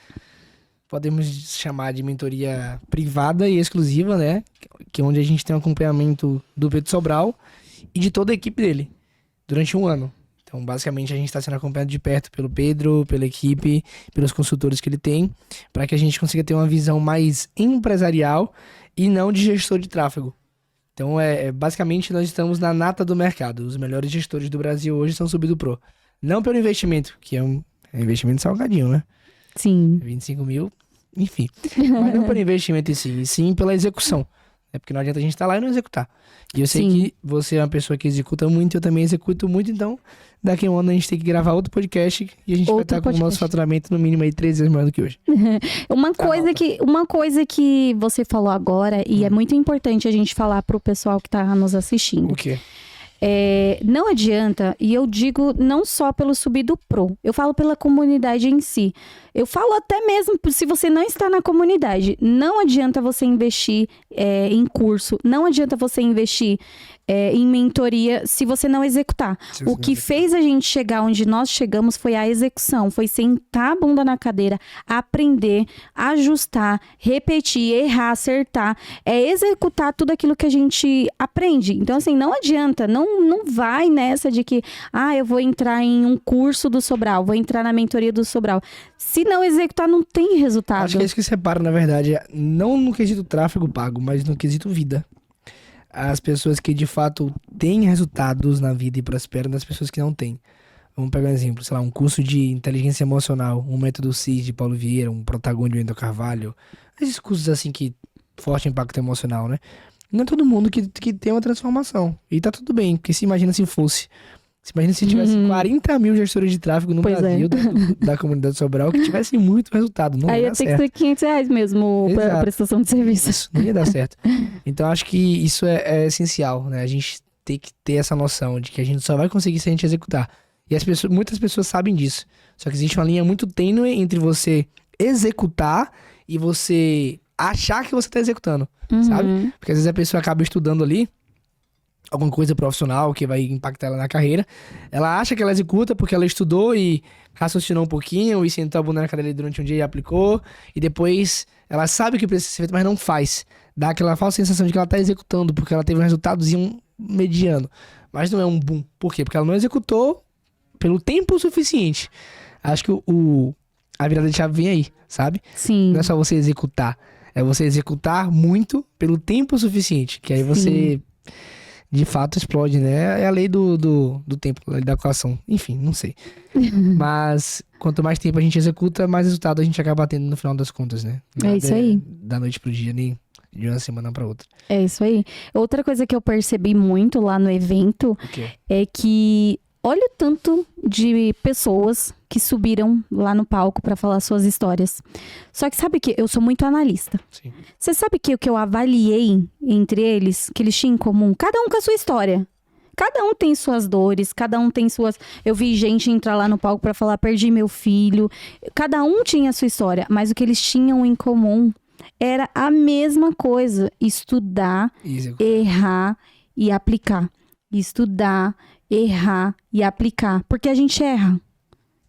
Podemos chamar de mentoria privada e exclusiva, né? Que é onde a gente tem um acompanhamento do Pedro Sobral e de toda a equipe dele durante um ano. Então, basicamente, a gente está sendo acompanhado de perto pelo Pedro, pela equipe, pelos consultores que ele tem, para que a gente consiga ter uma visão mais empresarial e não de gestor de tráfego. Então, basicamente, nós estamos na nata do mercado. Os melhores gestores do Brasil hoje são Subido Pro. Não pelo investimento, que é um investimento salgadinho, né? Sim. 25 mil, enfim. Mas não pelo investimento em si, e sim pela execução. É porque não adianta a gente estar lá e não executar. E eu sei que você é uma pessoa que executa muito, eu também executo muito, então daqui a um ano a gente tem que gravar outro podcast e a gente vai estar com o nosso faturamento no mínimo aí 3 vezes maior do que hoje. Uma coisa que você falou agora, e é muito importante a gente falar pro pessoal que tá nos assistindo. O quê? Não adianta, e eu digo não só pelo Subido Pro, eu falo pela comunidade em si. Eu falo até mesmo se você não está na comunidade. Não adianta você investir em curso, não adianta você investir em mentoria se você não executar. O que fez a gente chegar onde nós chegamos foi a execução, foi sentar a bunda na cadeira, aprender, ajustar, repetir, errar, acertar, executar tudo aquilo que a gente aprende. Então, assim, não adianta, não vai nessa de que, eu vou entrar em um curso do Sobral, vou entrar na mentoria do Sobral. Se não executar, não tem resultado. Acho que é isso que separa, na verdade, não no quesito tráfego pago, mas no quesito vida. As pessoas que de fato têm resultados na vida e prosperam das pessoas que não têm. Vamos pegar um exemplo, sei lá, um curso de inteligência emocional, um método CIS de Paulo Vieira, um Protagônico de Wendel Carvalho. Esses cursos assim que forte impacto emocional, né? Não é todo mundo que tem uma transformação. E tá tudo bem, porque se imagina se fosse. Se imagina se tivesse 40 mil gestores de tráfego no Brasil da comunidade Sobral que tivessem muito resultado. Não ia dar certo. Aí ia ter que ser R$500 mesmo a prestação de serviço. Isso, não ia dar certo. Então acho que isso é essencial, né? A gente tem que ter essa noção de que a gente só vai conseguir se a gente executar. E muitas pessoas sabem disso. Só que existe uma linha muito tênue entre você executar e você achar que você está executando, sabe? Porque às vezes a pessoa acaba estudando ali alguma coisa profissional que vai impactar ela na carreira. Ela acha que ela executa porque ela estudou e raciocinou um pouquinho e sentou a bunda na cadeira durante um dia e aplicou. E depois ela sabe que precisa ser feito, mas não faz. Dá aquela falsa sensação de que ela está executando porque ela teve um resultadozinho mediano. Mas não é um boom. Por quê? Porque ela não executou pelo tempo suficiente. Acho que a virada de chave vem aí, sabe? Sim. Não é só você executar. É você executar muito pelo tempo suficiente. Que aí você... de fato explode, né? É a lei do tempo, a lei da equação. Enfim, não sei. Mas quanto mais tempo a gente executa, mais resultado a gente acaba tendo no final das contas, né? É isso aí. Da noite pro dia, nem de uma semana pra outra. É isso aí. Outra coisa que eu percebi muito lá no evento é que olha o tanto de pessoas que subiram lá no palco pra falar suas histórias. Só que sabe que eu sou muito analista. Sim. Você sabe que o que eu avaliei entre eles, que eles tinham em comum? Cada um com a sua história. Cada um tem suas dores, cada um tem suas... Eu vi gente entrar lá no palco pra falar, perdi meu filho. Cada um tinha a sua história, mas o que eles tinham em comum era a mesma coisa. Estudar, errar e aplicar. Estudar, errar e aplicar. Porque a gente erra.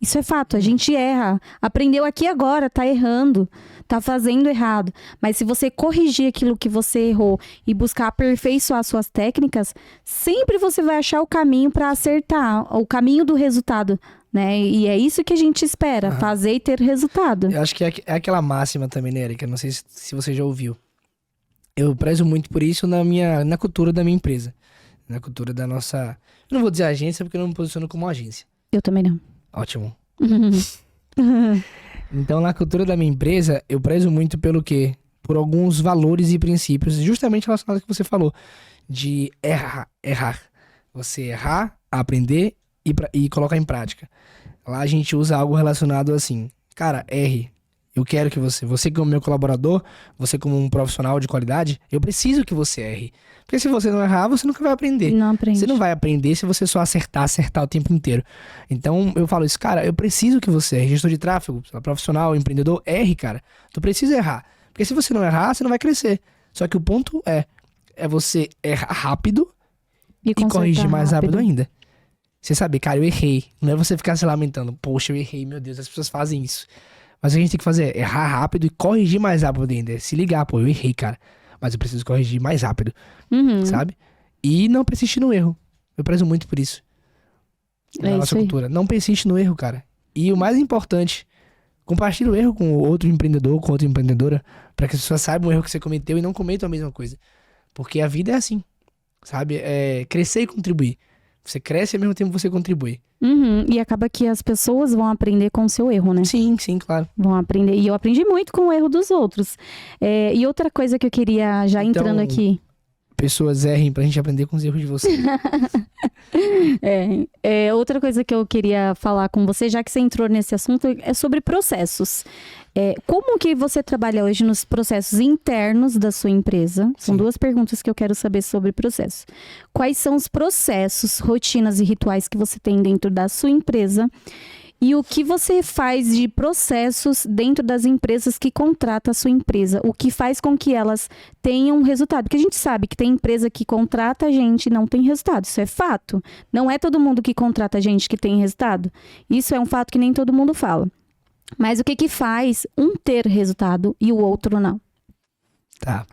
Isso é fato, a gente erra. Aprendeu aqui agora, tá errando, tá fazendo errado. Mas se você corrigir aquilo que você errou e buscar aperfeiçoar suas técnicas, sempre você vai achar o caminho para acertar, o caminho do resultado, né? E é isso que a gente espera, fazer e ter resultado. Eu acho que é aquela máxima também, né, Erika? Não sei se você já ouviu. Eu prezo muito por isso na cultura da minha empresa. Na cultura da nossa... Eu não vou dizer agência, porque eu não me posiciono como agência. Eu também não. Ótimo. Então, na cultura da minha empresa, eu prezo muito pelo quê? Por alguns valores e princípios, justamente relacionados ao que você falou, de errar. Você errar, aprender e colocar em prática. Lá a gente usa algo relacionado assim, cara, erre. Eu quero que você como meu colaborador, você como um profissional de qualidade, eu preciso que você erre. Porque se você não errar, você nunca vai aprender. Não aprende. Você não vai aprender se você só acertar o tempo inteiro. Então, eu falo isso, cara, eu preciso que você erre. Gestor de tráfego, profissional, empreendedor, erre, cara. Tu precisa errar. Porque se você não errar, você não vai crescer. Só que o ponto é você errar rápido e corrigir mais rápido ainda. Você sabe, cara, eu errei. Não é você ficar se lamentando. Poxa, eu errei, meu Deus, as pessoas fazem isso. Mas o que a gente tem que fazer é errar rápido e corrigir mais rápido ainda. Se ligar, pô, eu errei, cara. Mas eu preciso corrigir mais rápido. Sabe? E não persistir no erro. Eu prezo muito por isso. Na nossa cultura. Não persiste no erro, cara. E o mais importante, compartilhe o erro com outro empreendedor, com outra empreendedora, para que as pessoas saibam o erro que você cometeu e não cometam a mesma coisa. Porque a vida é assim, sabe? É crescer e contribuir. Você cresce e ao mesmo tempo você contribui. E acaba que as pessoas vão aprender com o seu erro, né? Sim, claro. Vão aprender. E eu aprendi muito com o erro dos outros. E outra coisa que eu queria, já entrando aqui... Pessoas errem pra gente aprender com os erros de vocês. Outra coisa que eu queria falar com você, já que você entrou nesse assunto, é sobre processos. Como que você trabalha hoje nos processos internos da sua empresa? São duas perguntas que eu quero saber sobre processos. Quais são os processos, rotinas e rituais que você tem dentro da sua empresa? E o que você faz de processos dentro das empresas que contrata a sua empresa? O que faz com que elas tenham resultado? Porque a gente sabe que tem empresa que contrata a gente e não tem resultado. Isso é fato. Não é todo mundo que contrata a gente que tem resultado. Isso é um fato que nem todo mundo fala. Mas o que faz um ter resultado e o outro não? Tá.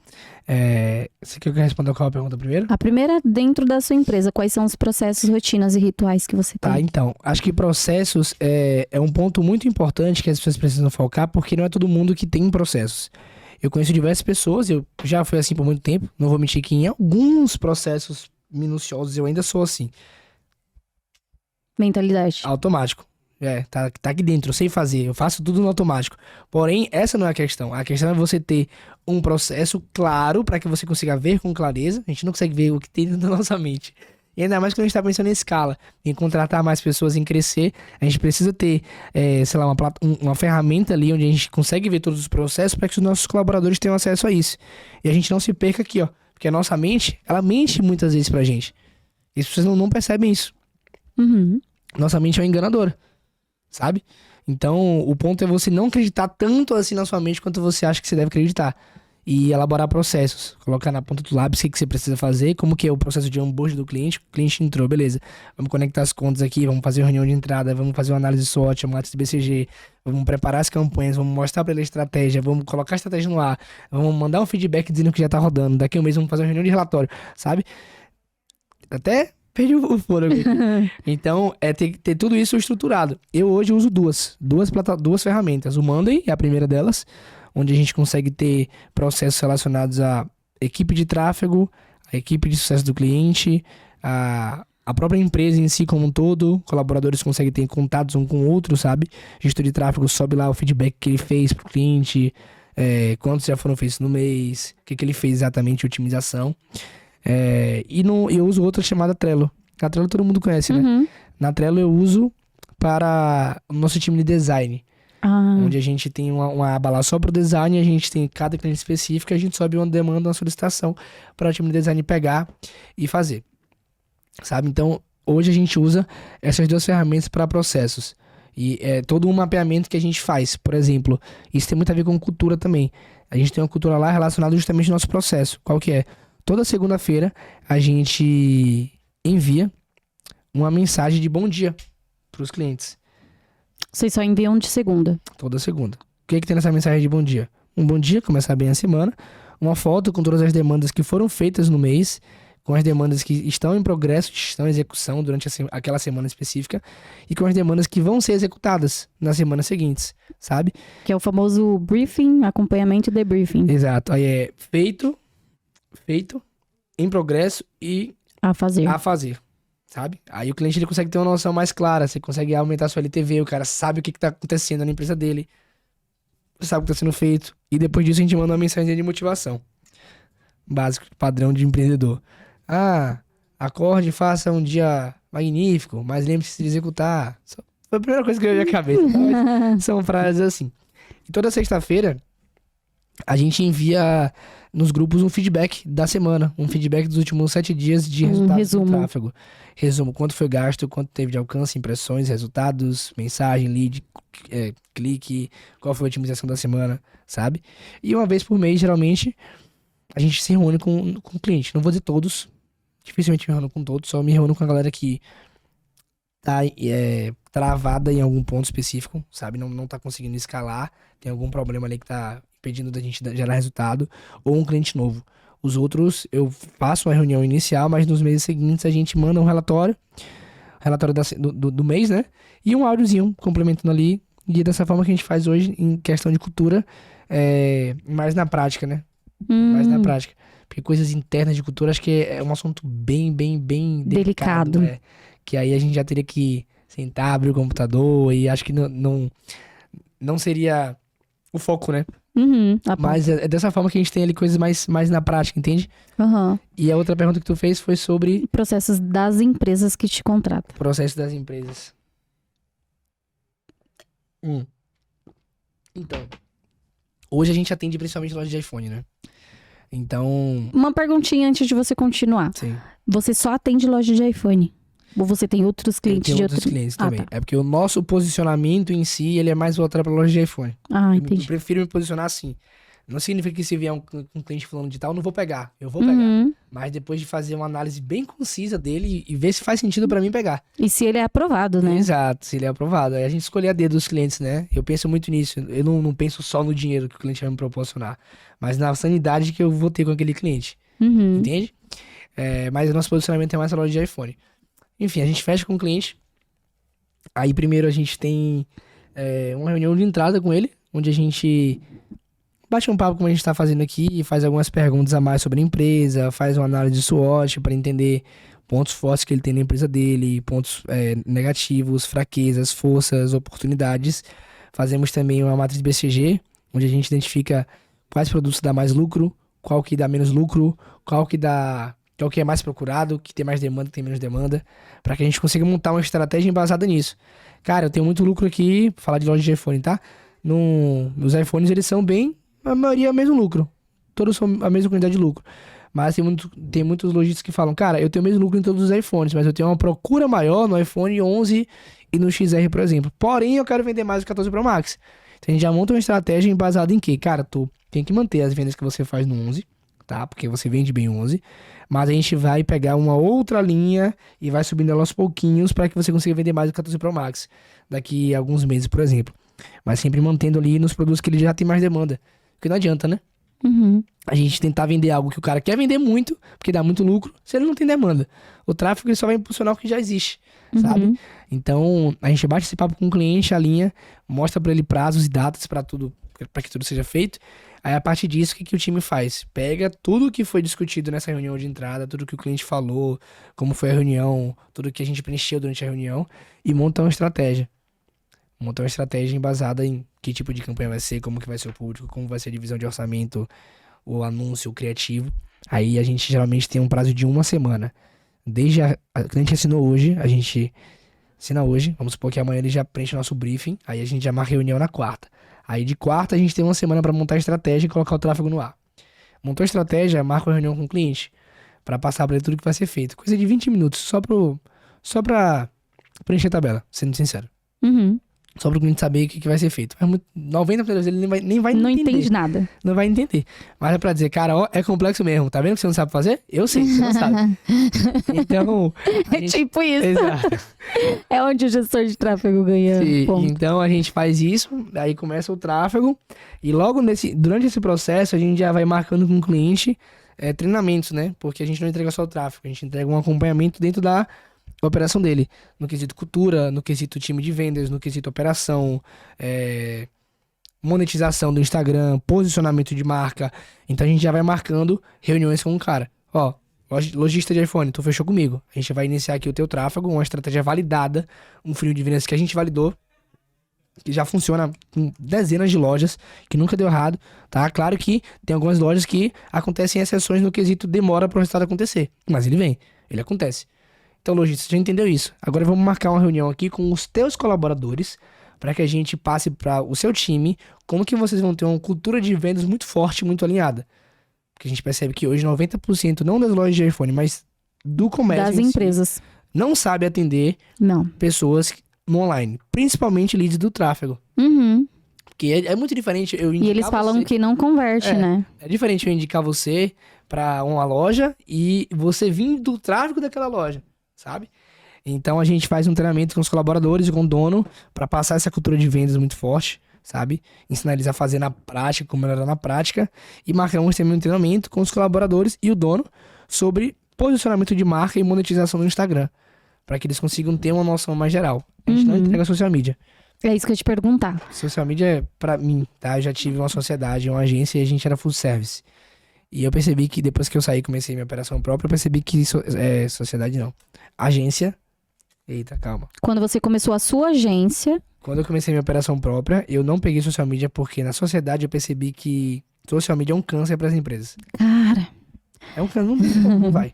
Você quer responder qual a pergunta primeiro? A primeira, dentro da sua empresa, quais são os processos, rotinas e rituais que você tem? Tá, então, acho que processos é um ponto muito importante que as pessoas precisam focar, porque não é todo mundo que tem processos. Eu conheço diversas pessoas, eu já fui assim por muito tempo, não vou mentir que em alguns processos minuciosos eu ainda sou assim. Mentalidade. Automático. Tá aqui dentro, eu sei fazer, eu faço tudo no automático. Porém, essa não é a questão. A questão é você ter um processo claro para que você consiga ver com clareza. A gente não consegue ver o que tem dentro da nossa mente. E ainda mais quando a gente tá pensando em escala, em contratar mais pessoas, em crescer, a gente precisa ter, sei lá, uma ferramenta ali onde a gente consegue ver todos os processos para que os nossos colaboradores tenham acesso a isso. E a gente não se perca aqui, ó. Porque a nossa mente, ela mente muitas vezes pra gente. E as pessoas não percebem isso. Nossa mente é uma enganadora. Sabe? Então, o ponto é você não acreditar tanto assim na sua mente quanto você acha que você deve acreditar. E elaborar processos. Colocar na ponta do lápis o que você precisa fazer, como que é o processo de onboard do cliente. O cliente entrou, beleza. Vamos conectar as contas aqui, vamos fazer reunião de entrada, vamos fazer uma análise SWOT, uma análise de BCG, vamos preparar as campanhas, vamos mostrar para ele a estratégia, vamos colocar a estratégia no ar, vamos mandar um feedback dizendo que já tá rodando. Daqui a um mês vamos fazer uma reunião de relatório, sabe? Até... perdi o fôlego. Então, ter tudo isso estruturado. Eu hoje uso duas ferramentas. O Monday é a primeira delas, onde a gente consegue ter processos relacionados à equipe de tráfego, a equipe de sucesso do cliente, a própria empresa em si como um todo. Colaboradores conseguem ter contatos um com o outro, sabe? Gestor de tráfego sobe lá o feedback que ele fez pro cliente, quantos já foram feitos no mês, o que ele fez exatamente de otimização. Eu uso outra chamada Trello. A Trello todo mundo conhece, né? Na Trello eu uso para o nosso time de design. Onde a gente tem uma aba lá só para o design, a gente tem cada cliente específico, a gente sobe uma demanda, uma solicitação para o time de design pegar e fazer. Sabe? Então, hoje a gente usa essas duas ferramentas para processos. E é todo um mapeamento que a gente faz. Por exemplo, isso tem muito a ver com cultura também. A gente tem uma cultura lá relacionada justamente ao nosso processo. Qual que é? Toda segunda-feira a gente envia uma mensagem de bom dia para os clientes. Vocês só enviam de segunda. Toda segunda. O que tem nessa mensagem de bom dia? Um bom dia, começar bem a semana. Uma foto com todas as demandas que foram feitas no mês, com as demandas que estão em progresso, estão em execução durante aquela semana específica, e com as demandas que vão ser executadas nas semanas seguintes, sabe? Que é o famoso briefing, acompanhamento e debriefing. Exato. Aí é feito, em progresso e A fazer. a fazer, sabe? Aí o cliente ele consegue ter uma noção mais clara, você consegue aumentar sua LTV, o cara sabe o que tá acontecendo na empresa dele, sabe o que está sendo feito. E depois disso a gente manda uma mensagem de motivação. Básico, padrão de empreendedor. Acorde e faça um dia magnífico, mas lembre-se de executar. Foi a primeira coisa que veio à minha cabeça. Mas são frases assim. E toda sexta-feira a gente envia nos grupos um feedback da semana. Um feedback dos últimos 7 dias de resultados do tráfego. Resumo, quanto foi gasto, quanto teve de alcance, impressões, resultados, mensagem, lead, clique, qual foi a otimização da semana, sabe? E uma vez por mês, geralmente, a gente se reúne com o cliente. Não vou dizer todos, dificilmente me reúno com todos, só me reúno com a galera que tá travada em algum ponto específico, sabe? Não tá conseguindo escalar, tem algum problema ali que tá impedindo da gente gerar resultado, ou um cliente novo. Os outros, eu faço uma reunião inicial, mas nos meses seguintes a gente manda um relatório do mês, né? E um áudiozinho complementando ali. E dessa forma que a gente faz hoje em questão de cultura, mais na prática, né? Mais na prática. Porque coisas internas de cultura, acho que é um assunto bem delicado. Que aí a gente já teria que sentar, abrir o computador, e acho que não seria o foco, né? Mas é dessa forma que a gente tem ali coisas mais na prática, entende? E a outra pergunta que tu fez foi sobre... processos das empresas que te contratam. Processo das empresas. Então, hoje a gente atende principalmente loja de iPhone, né? Então... Uma perguntinha antes de você continuar. Sim. Você só atende loja de iPhone? Ou você tem outros clientes de outros clientes também. Tá. É porque o nosso posicionamento em si, ele é mais voltado para loja de iPhone. Entendi. Eu prefiro me posicionar assim. Não significa que se vier um cliente falando de tal, eu não vou pegar. Eu vou pegar. Mas depois de fazer uma análise bem concisa dele e ver se faz sentido para mim pegar. E se ele é aprovado, né? Exato, se ele é aprovado. Aí a gente escolhe a dedo dos clientes, né? Eu penso muito nisso. Eu não penso só no dinheiro que o cliente vai me proporcionar, mas na sanidade que eu vou ter com aquele cliente. Entende? Mas o nosso posicionamento é mais a loja de iPhone. Enfim, a gente fecha com o cliente. Aí primeiro a gente tem uma reunião de entrada com ele, onde a gente bate um papo como a gente está fazendo aqui, faz algumas perguntas a mais sobre a empresa, faz uma análise de SWOT para entender pontos fortes que ele tem na empresa dele, pontos negativos, fraquezas, forças, oportunidades. Fazemos também uma matriz BCG, onde a gente identifica quais produtos dá mais lucro, qual que dá menos lucro, qual que é mais procurado, que tem mais demanda, que tem menos demanda, para que a gente consiga montar uma estratégia embasada nisso. Cara, eu tenho muito lucro aqui, falar de loja de iPhone, tá? Os iPhones, eles são a maioria é o mesmo lucro. Todos são a mesma quantidade de lucro. Mas tem muitos lojistas que falam, cara, eu tenho o mesmo lucro em todos os iPhones, mas eu tenho uma procura maior no iPhone 11 e no XR, por exemplo. Porém, eu quero vender mais o 14 Pro Max. Então a gente já monta uma estratégia embasada em quê? Cara, tu tem que manter as vendas que você faz no 11, tá? Porque você vende bem 11. Mas a gente vai pegar uma outra linha e vai subindo ela aos pouquinhos para que você consiga vender mais o 14 Pro Max daqui a alguns meses, por exemplo. Mas sempre mantendo ali nos produtos que ele já tem mais demanda. Porque não adianta, né? A gente tentar vender algo que o cara quer vender muito, porque dá muito lucro, se ele não tem demanda. O tráfego ele só vai impulsionar o que já existe, sabe? Então, a gente bate esse papo com o cliente, alinha, mostra para ele prazos e datas para que tudo seja feito. Aí, a partir disso, o que o time faz? Pega tudo que foi discutido nessa reunião de entrada, tudo que o cliente falou, como foi a reunião, tudo que a gente preencheu durante a reunião e monta uma estratégia. Monta uma estratégia embasada em que tipo de campanha vai ser, como que vai ser o público, como vai ser a divisão de orçamento, o anúncio, o criativo. Aí a gente geralmente tem um prazo de 1 semana. Desde a cliente assinou hoje, a gente assina hoje, vamos supor que amanhã ele já preenche o nosso briefing, aí a gente já marca reunião na quarta. Aí de quarta a gente tem 1 semana para montar a estratégia e colocar o tráfego no ar. Montou a estratégia, marca uma reunião com o cliente para passar para ele tudo que vai ser feito. Coisa de 20 minutos, só pra preencher a tabela, sendo sincero. Só para o cliente saber o que vai ser feito. Mas 90% das vezes ele nem vai Não entender. entende nada. Não vai entender. Mas é pra dizer, cara, ó, é complexo mesmo. Tá vendo que você não sabe fazer? Eu sei, você não sabe. Então... É tipo isso. Exato. É onde o gestor de tráfego ganha ponto. Então a gente faz isso, aí começa o tráfego. E logo durante esse processo, a gente já vai marcando com o cliente treinamentos, né? Porque a gente não entrega só o tráfego, a gente entrega um acompanhamento dentro da operação dele. No quesito cultura, no quesito time de vendas, no quesito operação, monetização do Instagram, posicionamento de marca. Então a gente já vai marcando reuniões com o cara. Ó, lojista de iPhone, tu fechou comigo. A gente vai iniciar aqui o teu tráfego, uma estratégia validada, um funil de vendas que a gente validou, que já funciona com dezenas de lojas, que nunca deu errado, tá? Claro que tem algumas lojas que acontecem exceções no quesito demora para o resultado acontecer. Mas ele acontece. Então, lojista, você já entendeu isso? Agora vamos marcar uma reunião aqui com os teus colaboradores para que a gente passe para o seu time como que vocês vão ter uma cultura de vendas muito forte, muito alinhada. Porque a gente percebe que hoje 90% não das lojas de iPhone, mas do comércio Das empresas. não sabe atender pessoas no online. Principalmente leads do tráfego. Uhum. Porque é muito diferente eu indicar E eles falam que não converte, né? É diferente eu indicar você para uma loja e você vir do tráfego daquela loja, sabe? Então a gente faz um treinamento com os colaboradores e com o dono para passar essa cultura de vendas muito forte, sabe? Ensinar eles a fazer na prática, como melhorar na prática, e marcamos também um treinamento com os colaboradores e o dono sobre posicionamento de marca e monetização no Instagram, para que eles consigam ter uma noção mais geral. A gente não entrega social media. É isso que eu ia te perguntar. Social media é pra mim, tá? Eu já tive uma sociedade, uma agência e a gente era full service. E eu percebi que depois que eu saí e comecei minha operação própria, eu percebi que sociedade não. Agência. Eita, calma. Quando você começou a sua agência... Quando eu comecei minha operação própria, eu não peguei social media porque na sociedade eu percebi que social media é um câncer para as empresas. Cara... É um câncer, não vai.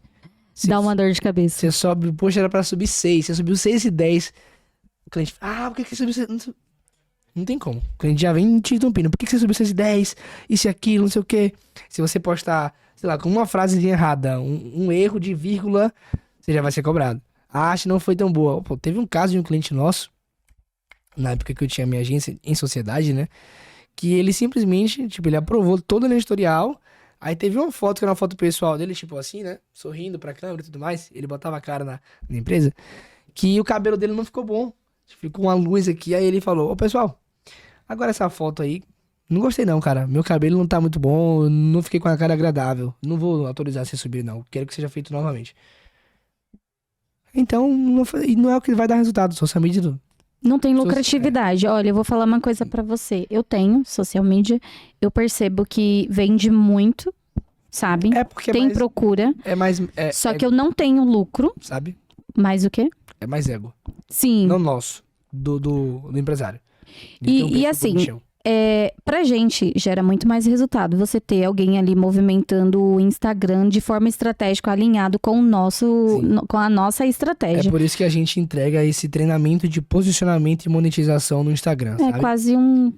Dá uma dor de cabeça. Você sobe, poxa, era pra subir 6, você subiu 6 e 10. O cliente fala, por que você subiu 6? Não tem como. O cliente já vem te entupindo. Por que você subiu 6 e 10? Isso e aquilo, não sei o quê. Se você postar, sei lá, com uma frasezinha errada, um erro de vírgula, você já vai ser cobrado. A arte não foi tão boa. Pô, teve um caso de um cliente nosso, na época que eu tinha minha agência em sociedade, né? Que ele simplesmente, ele aprovou toda a editorial. Aí teve uma foto, que era uma foto pessoal dele, assim, né? Sorrindo pra câmera e tudo mais. Ele botava a cara na empresa. Que o cabelo dele não ficou bom. Ficou uma luz aqui. Aí ele falou, ô pessoal, agora essa foto aí, não gostei não, cara. Meu cabelo não tá muito bom, não fiquei com a cara agradável. Não vou autorizar você subir, não. Quero que seja feito novamente. Então, não é o que vai dar resultado. Social media não tem lucratividade. Olha, eu vou falar uma coisa pra você. Eu tenho social media, eu percebo que vende muito, sabe? É porque tem procura. Só que eu não tenho lucro. Sabe? Mais o quê? É mais ego. Sim. Não nosso, do empresário. E assim, pra gente gera muito mais resultado você ter alguém ali movimentando o Instagram de forma estratégica, alinhado com com a nossa estratégia. É por isso que a gente entrega esse treinamento de posicionamento e monetização no Instagram, sabe? É quase um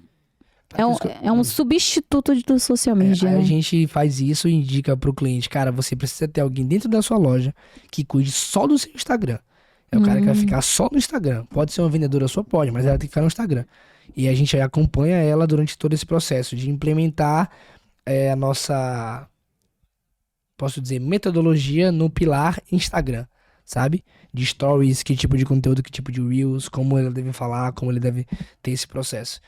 substituto do social media, aí né? a gente faz isso e indica pro cliente, cara, você precisa ter alguém dentro da sua loja que cuide só do seu Instagram. É o cara que vai ficar só no Instagram. Pode ser uma vendedora sua, pode, mas ela tem que ficar no Instagram. E a gente acompanha ela durante todo esse processo de implementar a nossa, posso dizer, metodologia no pilar Instagram, sabe? De stories, que tipo de conteúdo, que tipo de reels, como ele deve falar, como ele deve ter esse processo.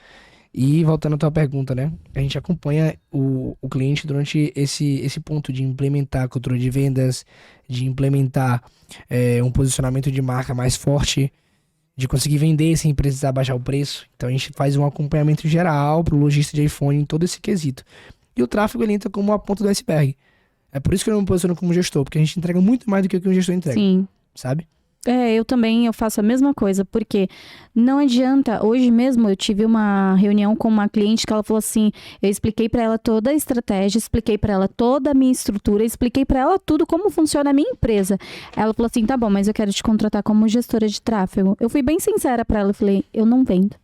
E voltando à tua pergunta, né? A gente acompanha o cliente durante esse ponto de implementar a cultura de vendas, de implementar um posicionamento de marca mais forte, de conseguir vender sem precisar baixar o preço. Então a gente faz um acompanhamento geral pro lojista de iPhone em todo esse quesito. E o tráfego ele entra como a ponta do iceberg. É por isso que eu não me posiciono como gestor, porque a gente entrega muito mais do que o que um gestor entrega. Sim. Sabe? Eu faço a mesma coisa, porque não adianta, hoje mesmo eu tive uma reunião com uma cliente que ela falou assim, eu expliquei pra ela toda a estratégia, expliquei pra ela toda a minha estrutura, expliquei pra ela tudo como funciona a minha empresa. Ela falou assim, tá bom, mas eu quero te contratar como gestora de tráfego. Eu fui bem sincera pra ela, eu falei, eu não vendo.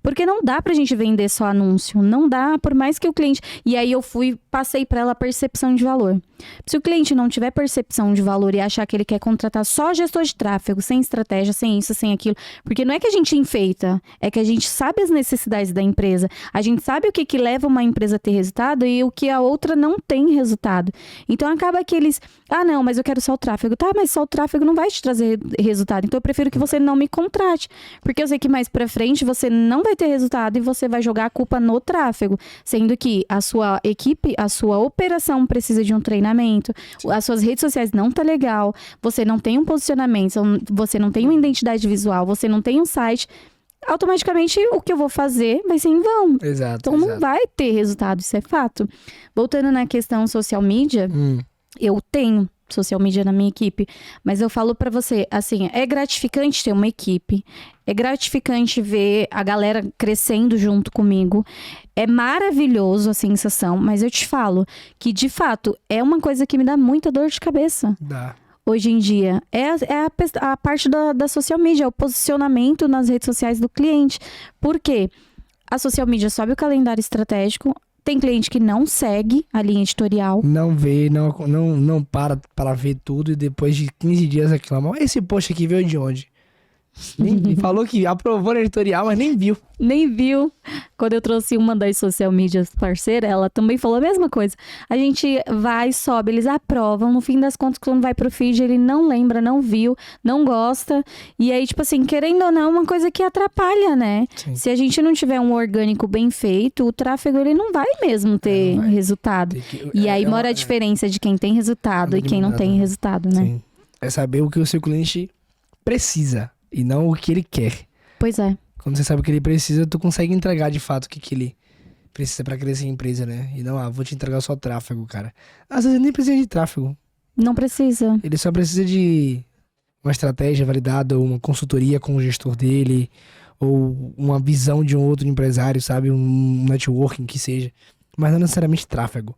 Porque não dá pra gente vender só anúncio. Não dá, por mais que o cliente... E aí eu passei pra ela a percepção de valor. Se o cliente não tiver percepção de valor e achar que ele quer contratar só gestor de tráfego, sem estratégia, sem isso, sem aquilo. Porque não é que a gente enfeita, é que a gente sabe as necessidades da empresa. A gente sabe o que leva uma empresa a ter resultado e o que a outra não tem resultado. Então acaba que eles... não, mas eu quero só o tráfego. Tá, mas só o tráfego não vai te trazer resultado. Então eu prefiro que você não me contrate. Porque eu sei que mais pra frente você não vai ter resultado e você vai jogar a culpa no tráfego. Sendo que a sua equipe, a sua operação precisa de um treinamento. As suas redes sociais não tá legal. Você não tem um posicionamento. Você não tem uma identidade visual. Você não tem um site. Automaticamente o que eu vou fazer vai ser em vão. Exato. Então não vai ter resultado. Isso é fato. Voltando na questão social media, eu tenho social media na minha equipe, mas eu falo pra você, assim, é gratificante ter uma equipe, é gratificante ver a galera crescendo junto comigo, é maravilhoso a sensação, mas eu te falo que, de fato, é uma coisa que me dá muita dor de cabeça. Dá. Hoje em dia, é a parte da social media, é o posicionamento nas redes sociais do cliente. Por quê? A social media sobe o calendário estratégico. Tem cliente que não segue a linha editorial. Não vê, não para ver tudo e depois de 15 dias reclama. Esse post aqui veio de onde? Nem falou que aprovou na editorial, mas nem viu. Nem viu. Quando eu trouxe uma das social medias parceira, ela também falou a mesma coisa. A gente vai, sobe, eles aprovam. No fim das contas, quando vai pro feed, ele não lembra, não viu, não gosta. E aí, tipo assim, querendo ou não, é uma coisa que atrapalha, né? Sim. Se a gente não tiver um orgânico bem feito, o tráfego, ele não vai mesmo ter resultado. E aí mora a diferença de quem tem resultado e quem não tem resultado, né? Sim. É saber o que o seu cliente precisa e não o que ele quer. Pois é. Quando você sabe o que ele precisa, tu consegue entregar de fato o que ele precisa pra crescer a empresa, né? E não, vou te entregar só tráfego, cara. Às vezes ele nem precisa de tráfego. Não precisa. Ele só precisa de uma estratégia validada, ou uma consultoria com o gestor dele, ou uma visão de um outro empresário, sabe? Um networking que seja. Mas não necessariamente tráfego.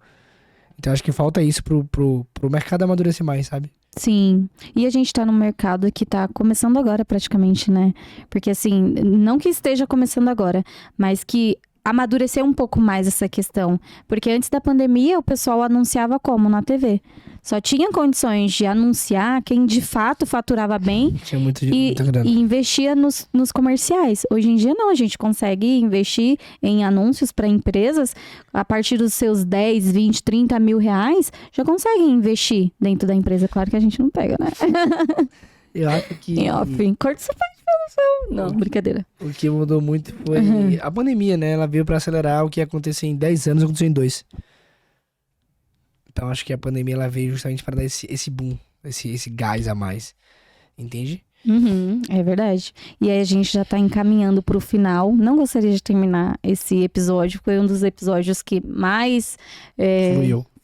Então acho que falta isso pro mercado amadurecer mais, sabe? Sim, e a gente tá num mercado que tá começando agora praticamente, né? Porque assim, não que esteja começando agora, mas que amadureceu um pouco mais essa questão. Porque antes da pandemia, o pessoal anunciava como? Na TV. Só tinha condições de anunciar quem de fato faturava bem Tinha muita grana. e investia nos comerciais. Hoje em dia não, a gente consegue investir em anúncios para empresas a partir dos seus 10, 20, 30 mil reais, já consegue investir dentro da empresa. Claro que a gente não pega, né? Eu acho que... Em off, corta essa parte pra você. Não, brincadeira. O que mudou muito foi a pandemia, né? Ela veio pra acelerar o que ia acontecer em 10 anos, aconteceu em 2. Então acho que a pandemia ela veio justamente para dar esse boom, esse gás a mais. Entende? É verdade. E aí a gente já tá encaminhando pro final. Não gostaria de terminar esse episódio. Foi um dos episódios que mais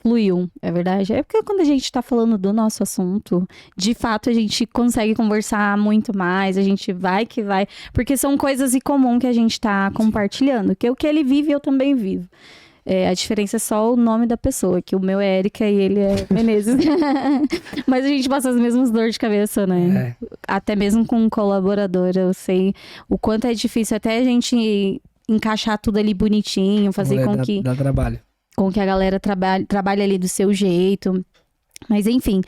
fluiu, é verdade. É porque quando a gente tá falando do nosso assunto, de fato a gente consegue conversar muito mais, a gente vai que vai. Porque são coisas em comum que a gente tá compartilhando. Que o que ele vive, eu também vivo. A diferença é só o nome da pessoa, que o meu é Érica e ele é Menezes. Mas a gente passa as mesmas dores de cabeça, né? Até mesmo com um colaborador, eu sei o quanto é difícil até a gente encaixar tudo ali bonitinho, fazer dá trabalho. Com que a galera trabalhe ali do seu jeito. Mas enfim,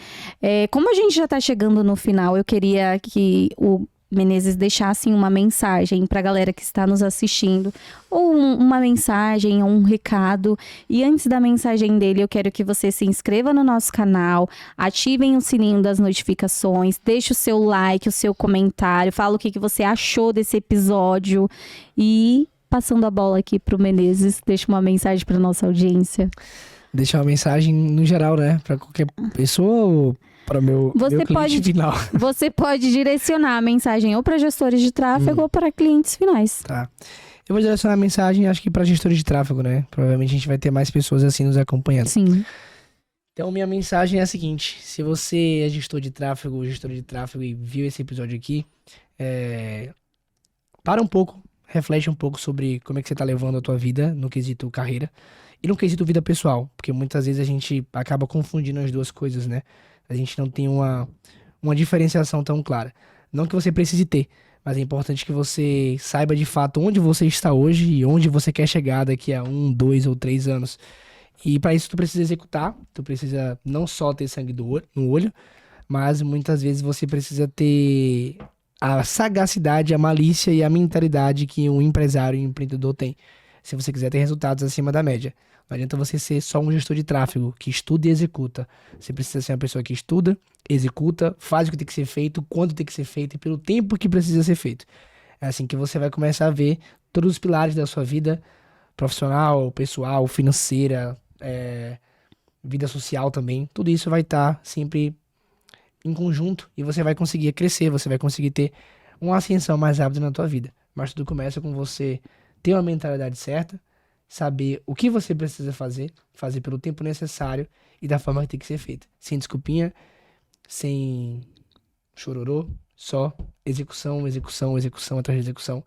como a gente já tá chegando no final, eu queria que o Menezes deixassem uma mensagem pra galera que está nos assistindo, ou uma mensagem, ou um recado. E antes da mensagem dele, eu quero que você se inscreva no nosso canal, ativem o sininho das notificações, deixe o seu like, o seu comentário, fala o que você achou desse episódio. E passando a bola aqui pro Menezes, deixa uma mensagem pra nossa audiência. Deixa uma mensagem no geral, né? Pra qualquer pessoa ou para meu cliente final. Você pode direcionar a mensagem ou para gestores de tráfego ou para clientes finais. Tá. Eu vou direcionar a mensagem, acho que para gestores de tráfego, né? Provavelmente a gente vai ter mais pessoas assim nos acompanhando. Sim. Então, minha mensagem é a seguinte. Se você é gestor de tráfego ou gestora de tráfego e viu esse episódio aqui, para um pouco, reflete um pouco sobre como é que você tá levando a tua vida no quesito carreira e no quesito vida pessoal. Porque muitas vezes a gente acaba confundindo as duas coisas, né? A gente não tem uma diferenciação tão clara. Não que você precise ter, Mas é importante que você saiba de fato onde você está hoje e onde você quer chegar daqui a 1, 2 ou 3 anos. E para isso tu precisa executar, tu precisa não só ter sangue no olho, mas muitas vezes você precisa ter a sagacidade, a malícia e a mentalidade que um empresário e um empreendedor tem. Se você quiser ter resultados acima da média. Não adianta você ser só um gestor de tráfego que estuda e executa. Você precisa ser uma pessoa que estuda, executa, faz o que tem que ser feito, quando tem que ser feito e pelo tempo que precisa ser feito. É assim que você vai começar a ver todos os pilares da sua vida profissional, pessoal, financeira, vida social também. Tudo isso vai estar sempre em conjunto e você vai conseguir crescer, você vai conseguir ter uma ascensão mais rápida na tua vida. Mas tudo começa com você ter uma mentalidade certa, saber o que você precisa fazer pelo tempo necessário e da forma que tem que ser feita. Sem desculpinha, sem chororô, só execução, execução, execução atrás de execução.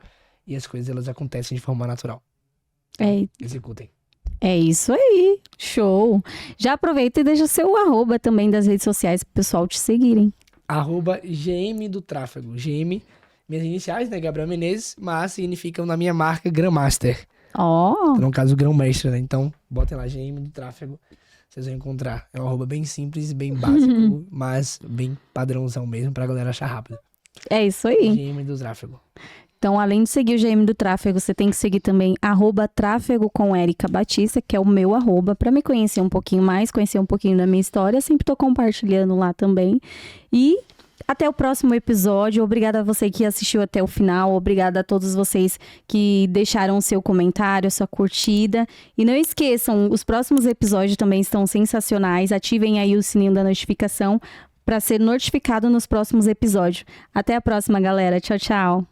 E as coisas elas acontecem de forma natural. Executem. É isso aí, show. Já aproveita e deixa seu arroba também das redes sociais pro pessoal te seguirem. @GM do Tráfego. GM, minhas iniciais, né? Gabriel Menezes, mas significam na minha marca Grandmaster. Ó. No caso, Grão-Mestre, né? Então, botem lá GM do Tráfego. Vocês vão encontrar. É um arroba bem simples, bem básico, mas bem padrãozão mesmo pra galera achar rápido. É isso aí. GM do Tráfego. Então, além de seguir o GM do Tráfego, você tem que seguir também @tráfego com Érica Batista, que é o meu arroba, para me conhecer um pouquinho mais, conhecer um pouquinho da minha história. Sempre tô compartilhando lá também. E até o próximo episódio. Obrigada a você que assistiu até o final. Obrigada a todos vocês que deixaram seu comentário, sua curtida. E não esqueçam, os próximos episódios também estão sensacionais. Ativem aí o sininho da notificação para ser notificado nos próximos episódios. Até a próxima, galera. Tchau, tchau.